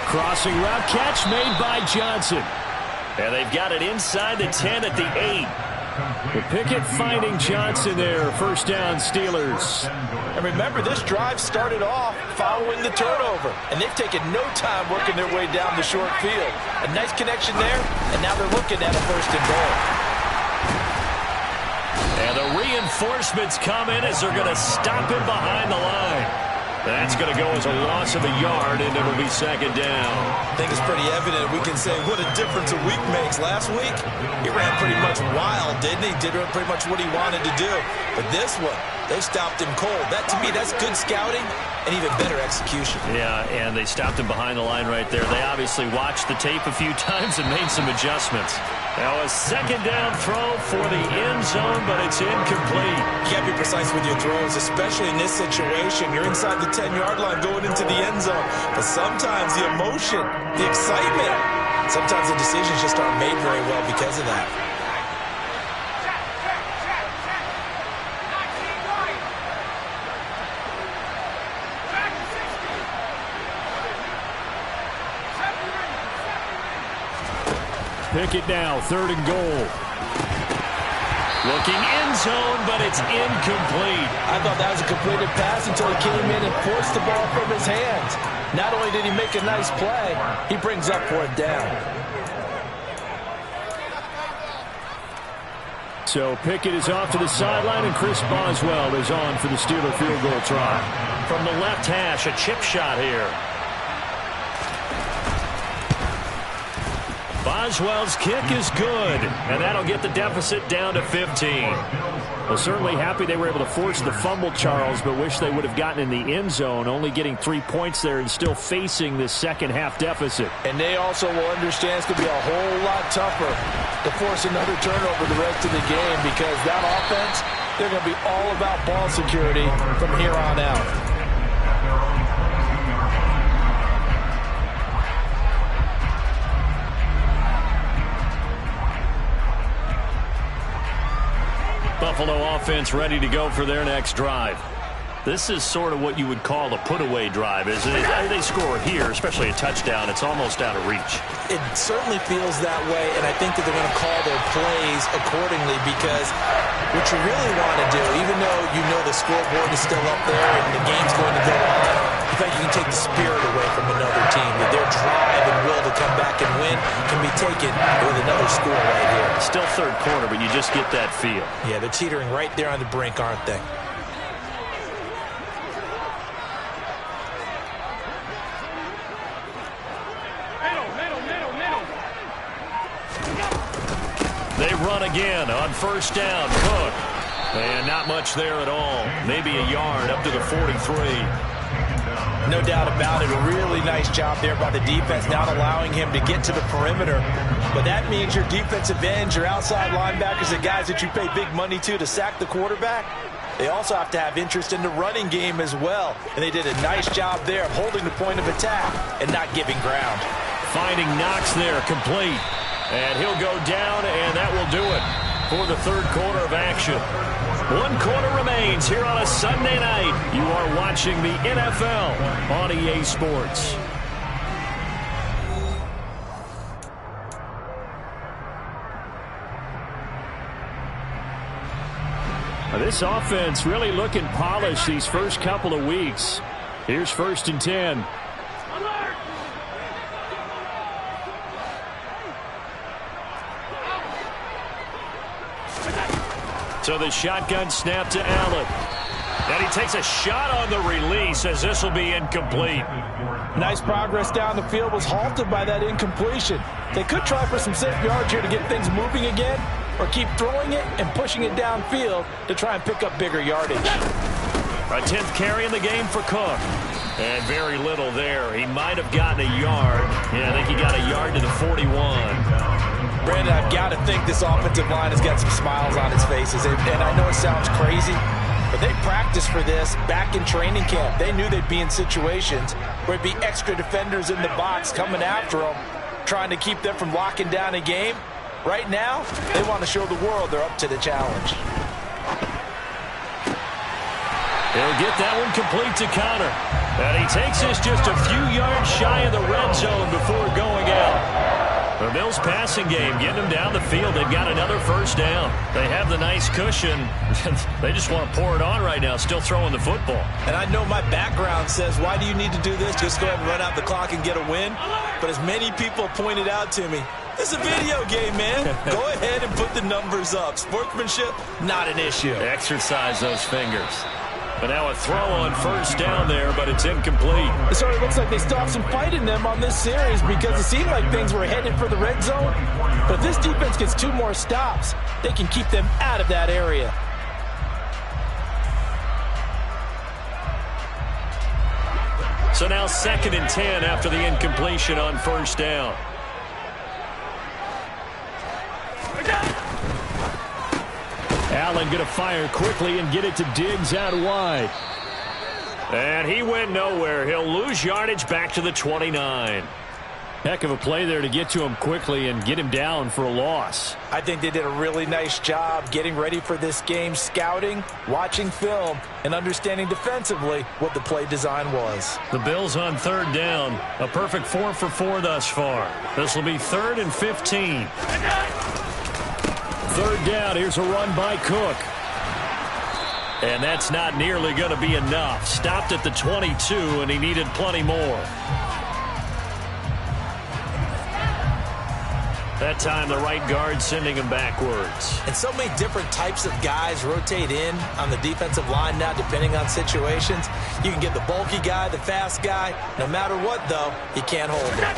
Speaker 3: Crossing route catch made by Johnson.
Speaker 1: And they've got it inside the 10 at the 8.
Speaker 3: But Pickett finding Johnson there. First down, Steelers.
Speaker 2: And remember, this drive started off following the turnover, and they've taken no time working their way down the short field. A nice connection there, and now they're looking at a first and goal.
Speaker 1: And the reinforcements come in as they're going to stop him behind the line. That's going to go as a loss of a yard, and it'll be second down.
Speaker 2: I think it's pretty evident. We can say what a difference a week makes. Last week, he ran pretty much wild, didn't he? Did pretty much what he wanted to do. But this one, they stopped him cold. That, to me, that's good scouting and even better execution.
Speaker 1: Yeah, and they stopped him behind the line right there. They obviously watched the tape a few times and made some adjustments. Now a second down throw for the end zone, but it's incomplete.
Speaker 2: You got to be precise with your throws, especially in this situation. You're inside the 10-yard line going into the end zone. But sometimes the emotion, the excitement, sometimes the decisions just aren't made very well because of that.
Speaker 3: Pickett now, third and goal.
Speaker 1: Looking end zone, but it's incomplete.
Speaker 2: I thought that was a completed pass until he came in and forced the ball from his hands. Not only did he make a nice play, he brings up for a down.
Speaker 3: So Pickett is off to the sideline, and Chris Boswell is on for the Steeler field goal try.
Speaker 1: From the left hash, a chip shot here. Boswell's kick is good, and that'll get the deficit down to 15.
Speaker 3: Well, certainly happy they were able to force the fumble, Charles, but wish they would have gotten in the end zone, only getting 3 points there and still facing this second-half deficit.
Speaker 2: And they also will understand it's going to be a whole lot tougher to force another turnover the rest of the game because that offense, they're going to be all about ball security from here on out.
Speaker 1: Buffalo offense ready to go for their next drive. This is sort of what you would call a put-away drive, isn't it? They score here, especially a touchdown. It's almost out of reach.
Speaker 2: It certainly feels that way, and I think that they're going to call their plays accordingly because what you really want to do, even though you know the scoreboard is still up there and the game's going to go on, in fact, you can take the spirit away from another team. That their drive and will to come back and win can be taken with another score right here.
Speaker 1: Still third quarter, but you just get that feel.
Speaker 2: Yeah, they're teetering right there on the brink, aren't they?
Speaker 1: They run again on first down. Cook. And not much there at all. Maybe a yard up to the 43.
Speaker 2: No doubt about it. A really nice job there by the defense, not allowing him to get to the perimeter. But that means your defensive ends, your outside linebackers, the guys that you pay big money to sack the quarterback, they also have to have interest in the running game as well. And they did a nice job there of holding the point of attack and not giving ground.
Speaker 1: Finding Knox there, complete. And he'll go down, and that will do it for the third quarter of action. 1 quarter remains here on a Sunday night. You are watching the NFL on EA Sports.
Speaker 3: This offense really looking polished these first couple of weeks. Here's first and 10.
Speaker 1: So the shotgun snap to Allen. And he takes a shot on the release as this will be incomplete.
Speaker 2: Nice progress down the field, was halted by that incompletion. They could try for some safe yards here to get things moving again, or keep throwing it and pushing it downfield to try and pick up bigger yardage.
Speaker 1: A 10th carry in the game for Cook. And very little there. He might have gotten a yard. Yeah, I think he got a yard to the 41.
Speaker 2: Brandon, I've got to think this offensive line has got some smiles on its faces. And I know it sounds crazy, but they practiced for this back in training camp. They knew they'd be in situations where it'd be extra defenders in the box coming after them, trying to keep them from locking down a game. Right now, they want to show the world they're up to the challenge.
Speaker 1: He'll get that one complete to Connor. And he takes this just a few yards shy of the red zone before going out. The Bills passing game getting them down the field. They've got another first down. They have the nice cushion. They just want to pour it on right now, still throwing the football.
Speaker 2: And I know my background says, why do you need to do this? Just go ahead and run out the clock and get a win. But as many people pointed out to me, it's a video game, man. Go ahead and put the numbers up. Sportsmanship, not an issue.
Speaker 1: Exercise those fingers. But now a throw on first down there, but it's incomplete.
Speaker 2: It sort of looks like they stopped some fight in them on this series because it seemed like things were headed for the red zone. But if this defense gets 2 more stops, they can keep them out of that area.
Speaker 1: So now 2nd and 10 after the incompletion on first down. Allen going to fire quickly and get it to Diggs out wide. And he went nowhere. He'll lose yardage back to the 29. Heck of a play there to get to him quickly and get him down for a loss.
Speaker 2: I think they did a really nice job getting ready for this game, scouting, watching film, and understanding defensively what the play design was.
Speaker 1: The Bills on 3rd down. A perfect 4 for 4 thus far. This will be 3rd and 15. 3rd down. Here's a run by Cook. And that's not nearly going to be enough. Stopped at the 22, and he needed plenty more. That time, the right guard sending him backwards.
Speaker 2: And so many different types of guys rotate in on the defensive line now, depending on situations. You can get the bulky guy, the fast guy. No matter what, though, he can't hold it.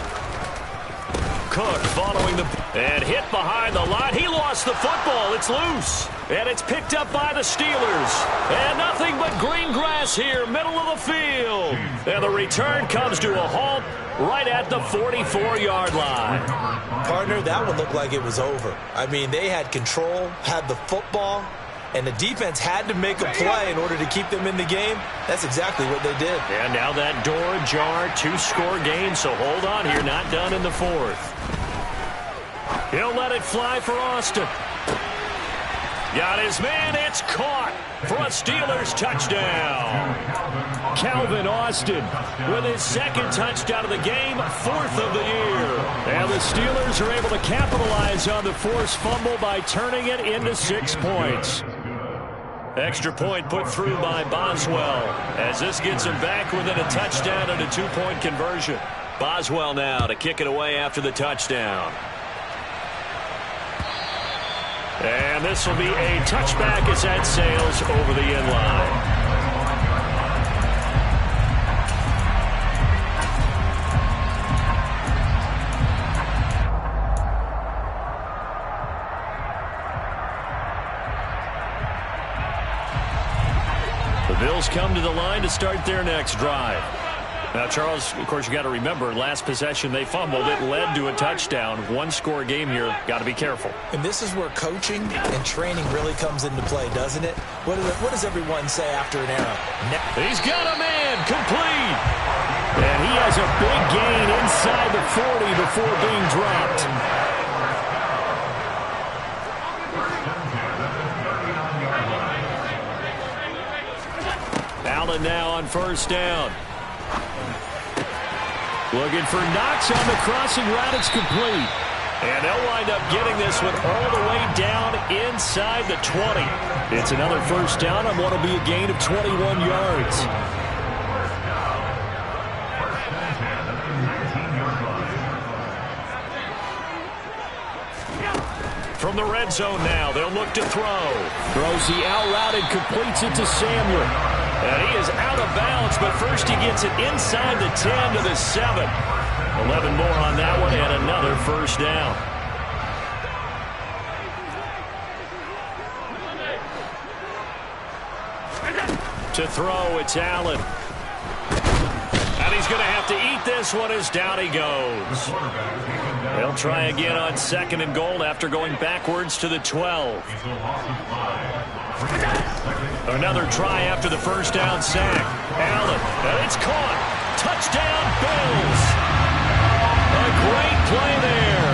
Speaker 1: Cook following the... And hit behind the line. He lost the football. It's loose. And it's picked up by the Steelers. And nothing but green grass here, middle of the field. And the return comes to a halt right at the 44-yard line.
Speaker 2: Partner, that one looked like it was over. I mean, they had control, had the football, and the defense had to make a play in order to keep them in the game. That's exactly what they did.
Speaker 1: And now that door ajar, 2-score game, so hold on here, not done in the 4th. He'll let it fly for Austin. Got his man, it's caught for a Steelers touchdown. Calvin Austin with his 2nd touchdown of the game, 4th of the year. And the Steelers are able to capitalize on the forced fumble by turning it into 6 points. Extra point put through by Boswell as this gets him back within a touchdown and a 2-point conversion. Boswell now to kick it away after the touchdown. And this will be a touchback as that sails over the end line. The Bills come to the line to start their next drive. Now, Charles, of course, you got to remember, last possession they fumbled. It led to a touchdown. 1-score game here. Got to be careful.
Speaker 2: And this is where coaching and training really comes into play, doesn't it? What does everyone say after an error?
Speaker 1: He's got a man. Complete. And he has a big gain inside the 40 before being dropped. Allen now on first down. Looking for Knox on the crossing route. It's complete. And they'll wind up getting this one all the way down inside the 20. It's another first down on what will be a gain of 21 yards. From the red zone now, they'll look to throw. Throws the out route and completes it to Samuel. And he is out of bounds, but first he gets it inside the 10 to the 7. 11 more on that one and another first down. To throw, it's Allen. And he's going to have to eat this one as down he goes. They'll try again on 2nd and goal after going backwards to the 12. Another try after the first down sack. Allen, and it's caught. Touchdown, Bills. A great play there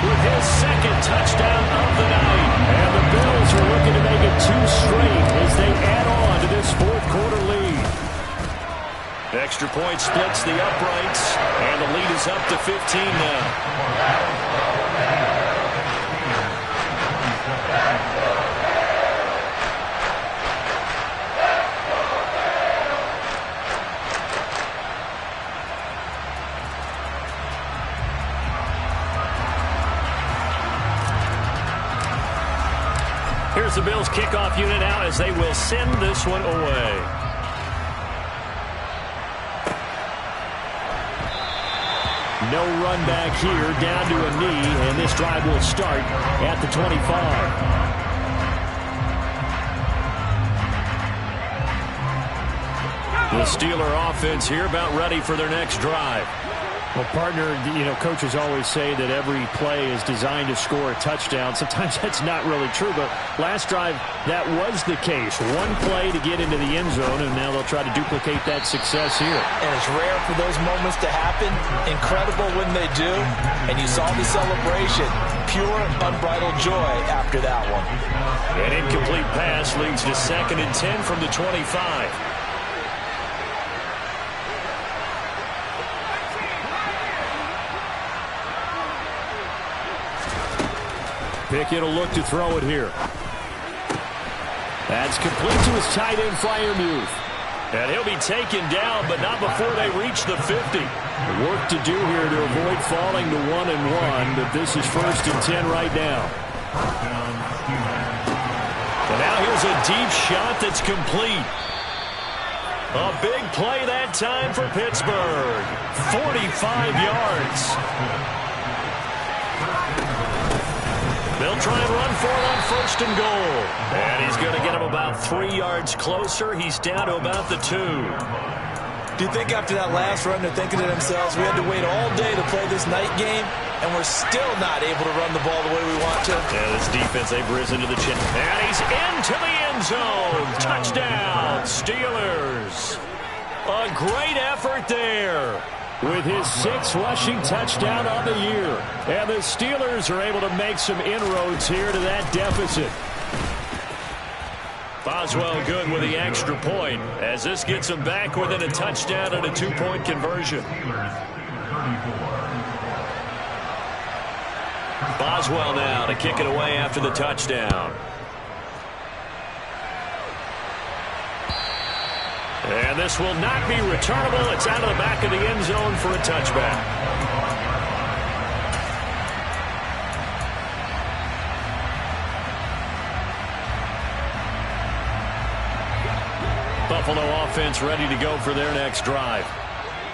Speaker 1: with his 2nd touchdown of the night. And the Bills are looking to make it 2 straight as they add on to this 4th quarter lead. Extra point splits the uprights, and the lead is up to 15 now. Here's the Bills kickoff unit now as they will send this one away. No run back here, down to a knee, and this drive will start at the 25. The Steeler offense here about ready for their next drive.
Speaker 3: Well, partner, coaches always say that every play is designed to score a touchdown. Sometimes that's not really true, but last drive, that was the case. One play to get into the end zone, and now they'll try to duplicate that success here.
Speaker 2: And it's rare for those moments to happen. Incredible when they do. And you saw the celebration. Pure, unbridled joy after that one.
Speaker 1: An incomplete pass leads to 2nd and 10 from the 25. Pickett will look to throw it here. That's complete to his tight end, Freiermuth. And he'll be taken down, but not before they reach the 50. Work to do here to avoid falling to 1-1, but this is 1st and 10 right now. And now here's a deep shot that's complete. A big play that time for Pittsburgh. 45 yards. They'll try and run for it on 1st and goal. And he's going to get him about 3 yards closer. He's down to about the 2.
Speaker 2: Do you think after that last run they're thinking to themselves, we had to wait all day to play this night game, and we're still not able to run the ball the way we want to?
Speaker 1: Yeah, this defense, they've risen to the challenge. And he's into the end zone. Touchdown, Steelers. A great effort there. With his 6th rushing touchdown of the year. And the Steelers are able to make some inroads here to that deficit. Boswell good with the extra point as this gets him back within a touchdown and a 2-point conversion. Boswell now to kick it away after the touchdown. And this will not be returnable. It's out of the back of the end zone for a touchback. Buffalo offense ready to go for their next drive.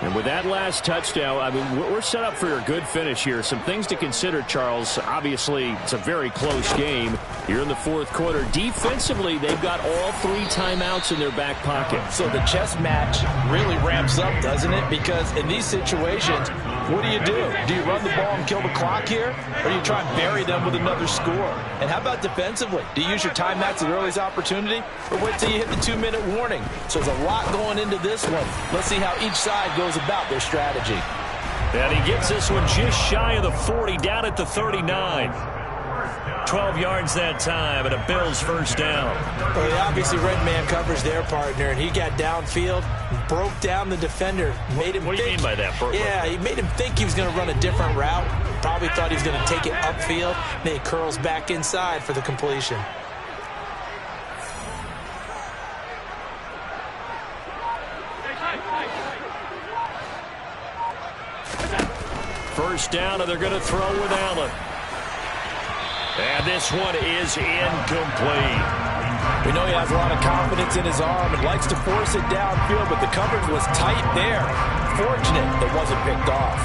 Speaker 1: And with that last touchdown, I mean, we're set up for a good finish here. Some things to consider, Charles. Obviously, it's a very close game. You're in the 4th quarter. Defensively, they've got all 3 timeouts in their back pocket.
Speaker 2: So the chess match really ramps up, doesn't it? Because in these situations, what do? Do you run the ball and kill the clock here? Or do you try and bury them with another score? And how about defensively? Do you use your timeouts at the earliest opportunity? Or wait till you hit the 2-minute warning? So there's a lot going into this one. Let's see how each side goes about their strategy.
Speaker 1: And he gets this one just shy of the 40, down at the 39. 12 yards that time, and a Bills first down.
Speaker 2: Well, they obviously red man covers their partner, and he got downfield, broke down the defender, made him.
Speaker 1: What do you mean by that?
Speaker 2: Yeah, he made him think he was going to run a different route. Probably thought he was going to take it upfield. Then he curls back inside for the completion.
Speaker 1: First down, and they're going to throw with Allen. And this one is incomplete.
Speaker 2: We know he has a lot of confidence in his arm and likes to force it downfield, but the coverage was tight there. Fortunate it wasn't picked off.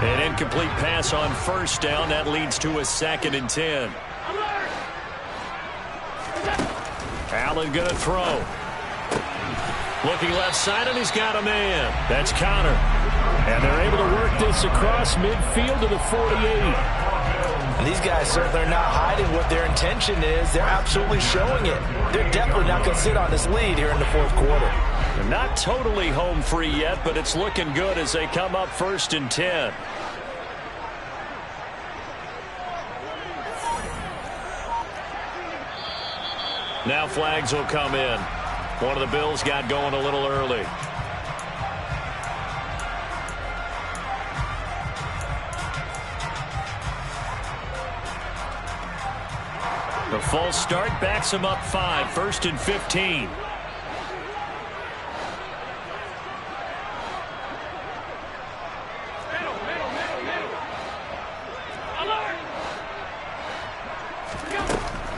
Speaker 1: An incomplete pass on first down. That leads to a 2nd and 10. Allen going to throw. Looking left side, and he's got a man. That's Connor. And they're able to work this across midfield to the 48.
Speaker 2: And these guys certainly are not hiding what their intention is. They're absolutely showing it. They're definitely not going to sit on this lead here in the 4th quarter.
Speaker 1: They're not totally home free yet, but it's looking good as they come up 1st and 10. Now flags will come in. One of the Bills got going a little early. The false start backs him up 5. 1st and 15.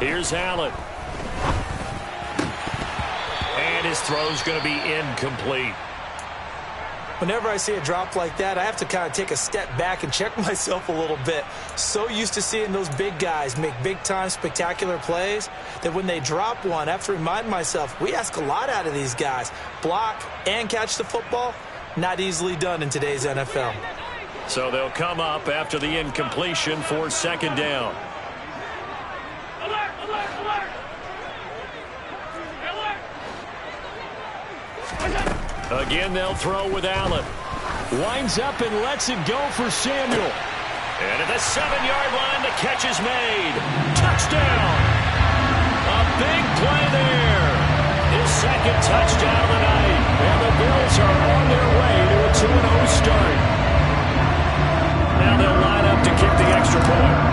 Speaker 1: Here's Allen. And his throw's going to be incomplete.
Speaker 2: Whenever I see a drop like that, I have to kind of take a step back and check myself a little bit. So used to seeing those big guys make big-time spectacular plays that when they drop one, I have to remind myself, we ask a lot out of these guys. Block and catch the football, not easily done in today's NFL.
Speaker 1: So they'll come up after the incompletion for 2nd down. Again, they'll throw with Allen. Winds up and lets it go for Samuel. And at the 7-yard line, the catch is made. Touchdown! A big play there. His 2nd touchdown of the night. And the Bills are on their way to a 2-0 start. Now they'll line up to kick the extra point.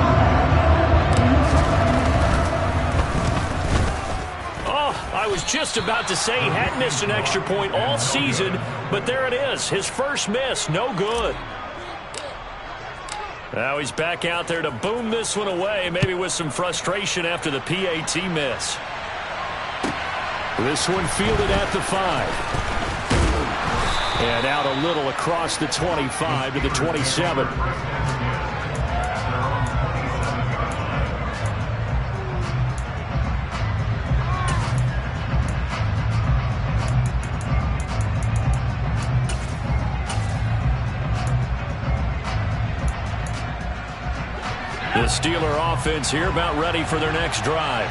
Speaker 1: I was just about to say he hadn't missed an extra point all season, but there it is. His first miss, no good. Now he's back out there to boom this one away, maybe with some frustration after the PAT miss. This one fielded at the 5. And out a little across the 25 to the 27. The Steeler offense here about ready for their next drive.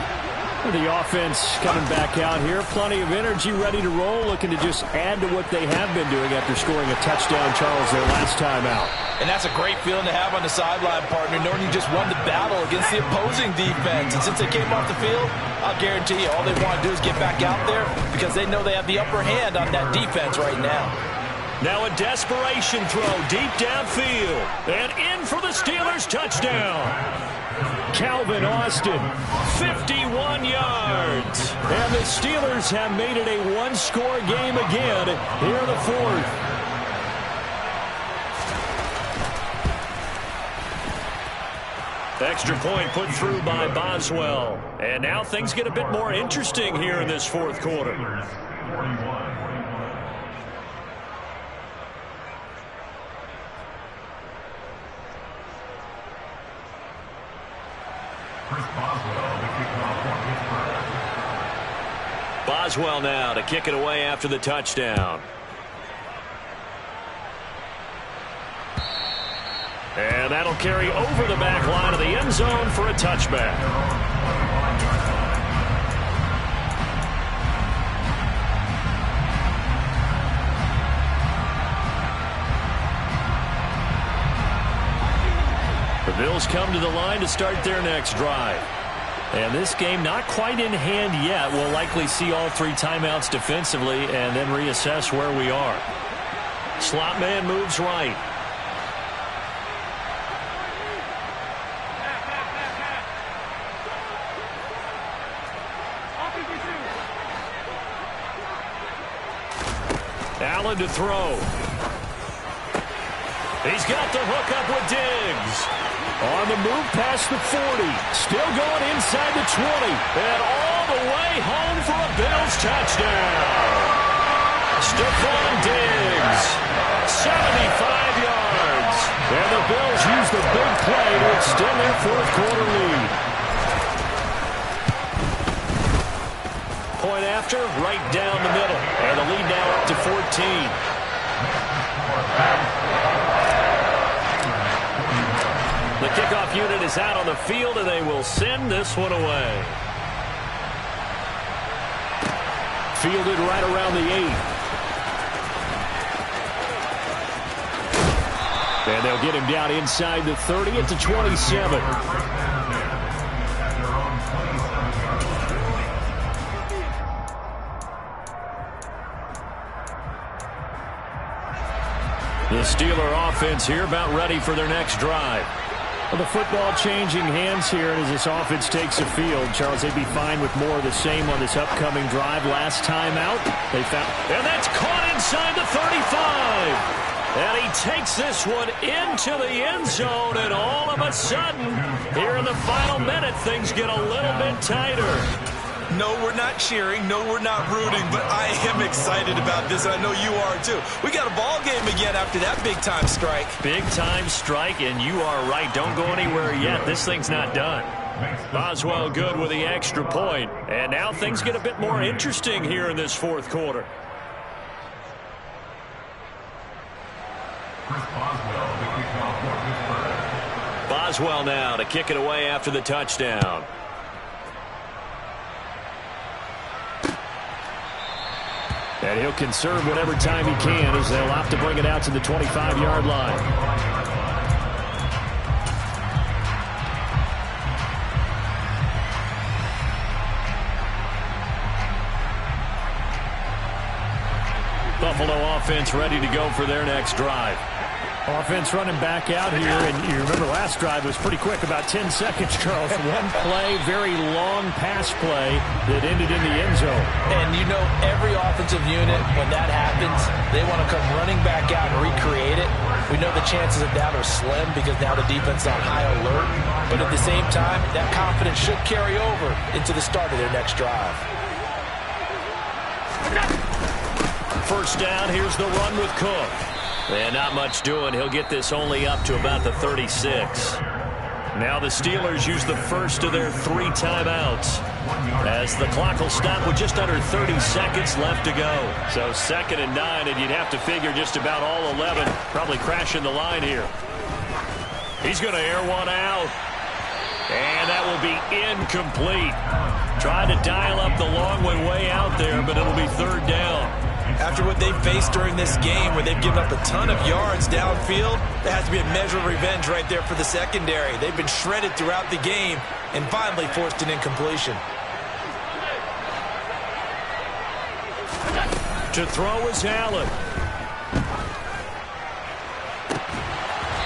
Speaker 1: The offense coming back out here. Plenty of energy, ready to roll, looking to just add to what they have been doing after scoring a touchdown, Charles, their last time out.
Speaker 2: And that's a great feeling to have on the sideline, partner, knowing you just won the battle against the opposing defense. And since they came off the field, I'll guarantee you all they want to do is get back out there because they know they have the upper hand on that defense right now.
Speaker 1: Now a desperation throw deep downfield. And in for the Steelers touchdown. Calvin Austin, 51 yards. And the Steelers have made it a one-score game again here in the 4th. Extra point put through by Boswell. And now things get a bit more interesting here in this 4th quarter. Boswell now to kick it away after the touchdown. And that'll carry over the back line of the end zone for a touchback. The Bills come to the line to start their next drive. And this game not quite in hand yet. We'll likely see all 3 timeouts defensively and then reassess where we are. Slot man moves right. Allen to throw. He's got the hook up with Diggs. On the move past the 40. Still going inside the 20. And all the way home for a Bills touchdown. Stephon Diggs, 75 yards. And the Bills use the big play to extend their fourth quarter lead. Point after, right down the middle. And the lead now up to 14. The kickoff unit is out on the field, and they will send this one away. Fielded right around the 8. And they'll get him down inside the 30 at the 27. The Steeler offense here about ready for their next drive. Well, the football changing hands here as this offense takes the field. Charles, they'd be fine with more of the same on this upcoming drive. Last time out, they found... And that's caught inside the 35. And he takes this one into the end zone, and all of a sudden, here in the final minute, things get a little bit tighter.
Speaker 2: No, we're not cheering. No, we're not rooting, but I am excited about this, and I know you are too. We got a ball game again after that big-time strike.
Speaker 1: Big-time strike, and you are right. Don't go anywhere yet. This thing's not done. Boswell good with the extra point, and now things get a bit more interesting here in this fourth quarter. Boswell now to kick it away after the touchdown. And he'll conserve whatever time he can as they'll opt to bring it out to the 25-yard line. Buffalo offense ready to go for their next drive. Offense running back out here, and you remember last drive was pretty quick, about 10 seconds, Charles. One play, very long pass play that ended in the end zone.
Speaker 2: And you know, every offensive unit, when that happens, they want to come running back out and recreate it. We know the chances of that are slim because now the defense is on high alert. But at the same time, that confidence should carry over into the start of their next drive.
Speaker 1: First down, here's the run with Cook. And not much doing. He'll get this only up to about the 36. Now the Steelers use the first of their 3 timeouts as the clock will stop with just under 30 seconds left to go. So 2nd and 9, and you'd have to figure just about all 11 probably crashing the line here. He's going to air one out. And that will be incomplete. Trying to dial up the long way out there, but it'll be 3rd down.
Speaker 2: After what they've faced during this game where they've given up a ton of yards downfield, there has to be a measure of revenge right there for the secondary. They've been shredded throughout the game and finally forced an incompletion.
Speaker 1: To throw is Allen.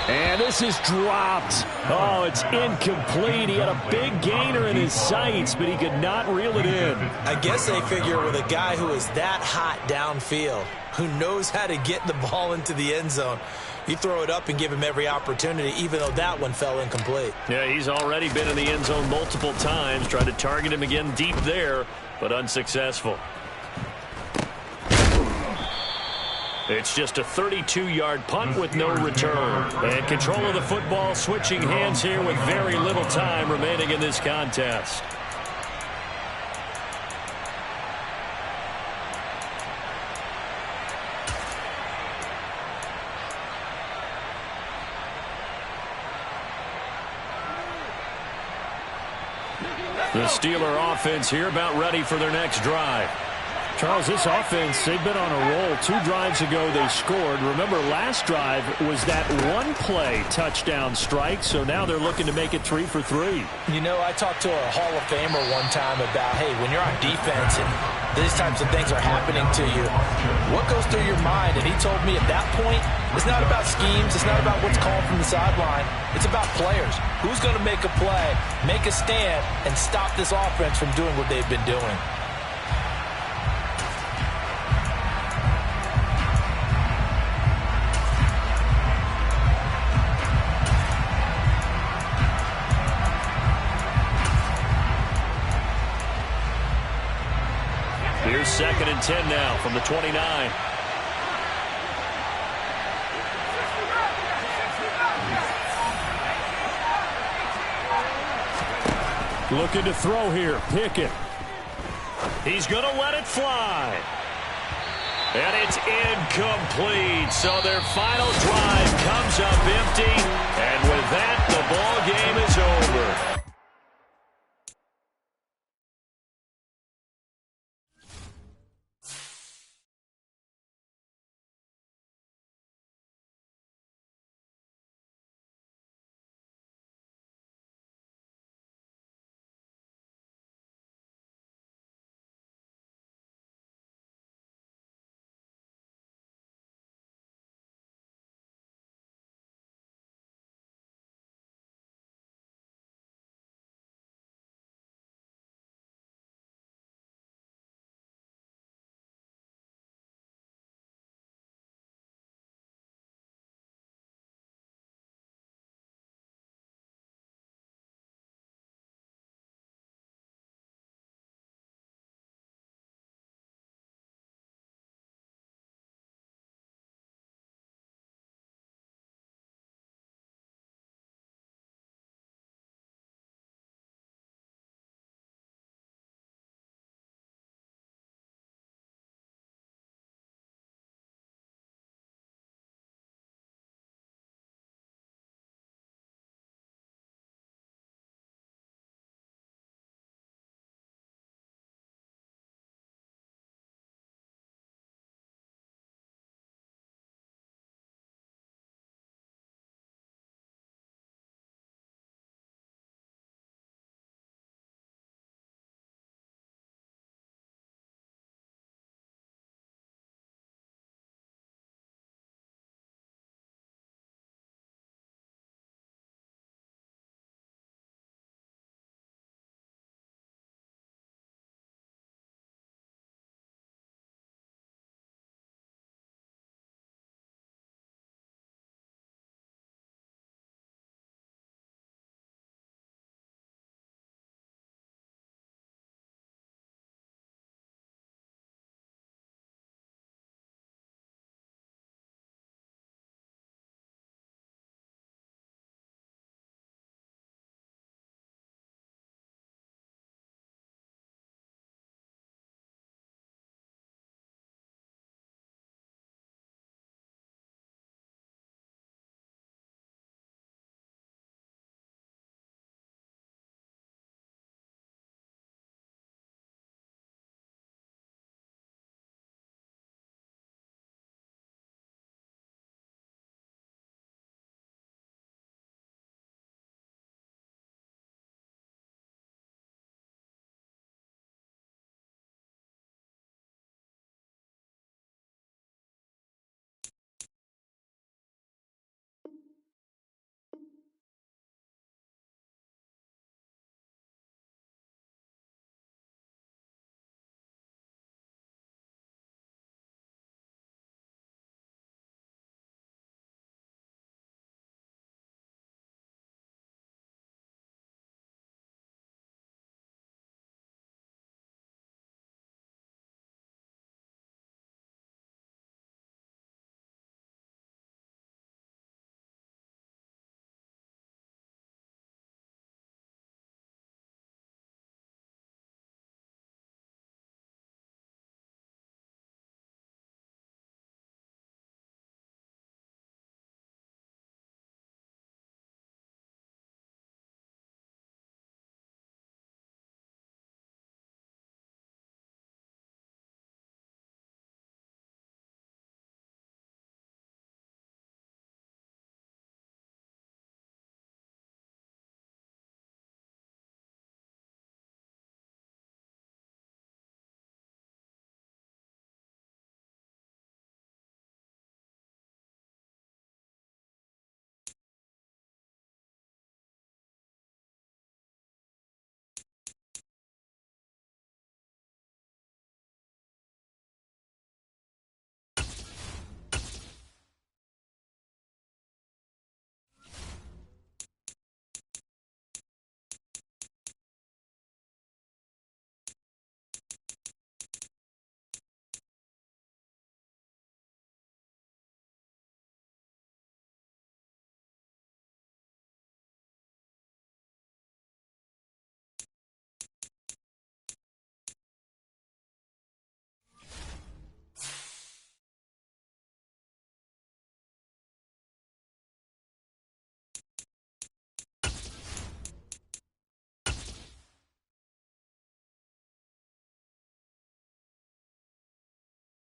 Speaker 1: And this is dropped. Oh, it's incomplete. He had a big gainer in his sights, but he could not reel it in.
Speaker 2: I guess they figure with a guy who is that hot downfield, who knows how to get the ball into the end zone, you throw it up and give him every opportunity, even though that one fell incomplete.
Speaker 1: Yeah, he's already been in the end zone multiple times, tried to target him again deep there, but unsuccessful. It's just a 32-yard punt with no return. And control of the football, switching hands here with very little time remaining in this contest. The Steeler offense here about ready for their next drive. Charles, this offense, they've been on a roll. 2 drives ago, they scored. Remember, last drive was that one-play touchdown strike, so now they're looking to make it 3 for 3.
Speaker 2: You know, I talked to a Hall of Famer one time about, hey, when you're on defense and these types of things are happening to you, what goes through your mind? And he told me at that point, it's not about schemes. It's not about what's called from the sideline. It's about players. Who's going to make a play, make a stand, and stop this offense from doing what they've been doing?
Speaker 1: Here's 2nd and 10 now from the 29.
Speaker 3: Looking to throw here. Pickett.
Speaker 1: He's going to let it fly. And it's incomplete. So their final drive comes up empty.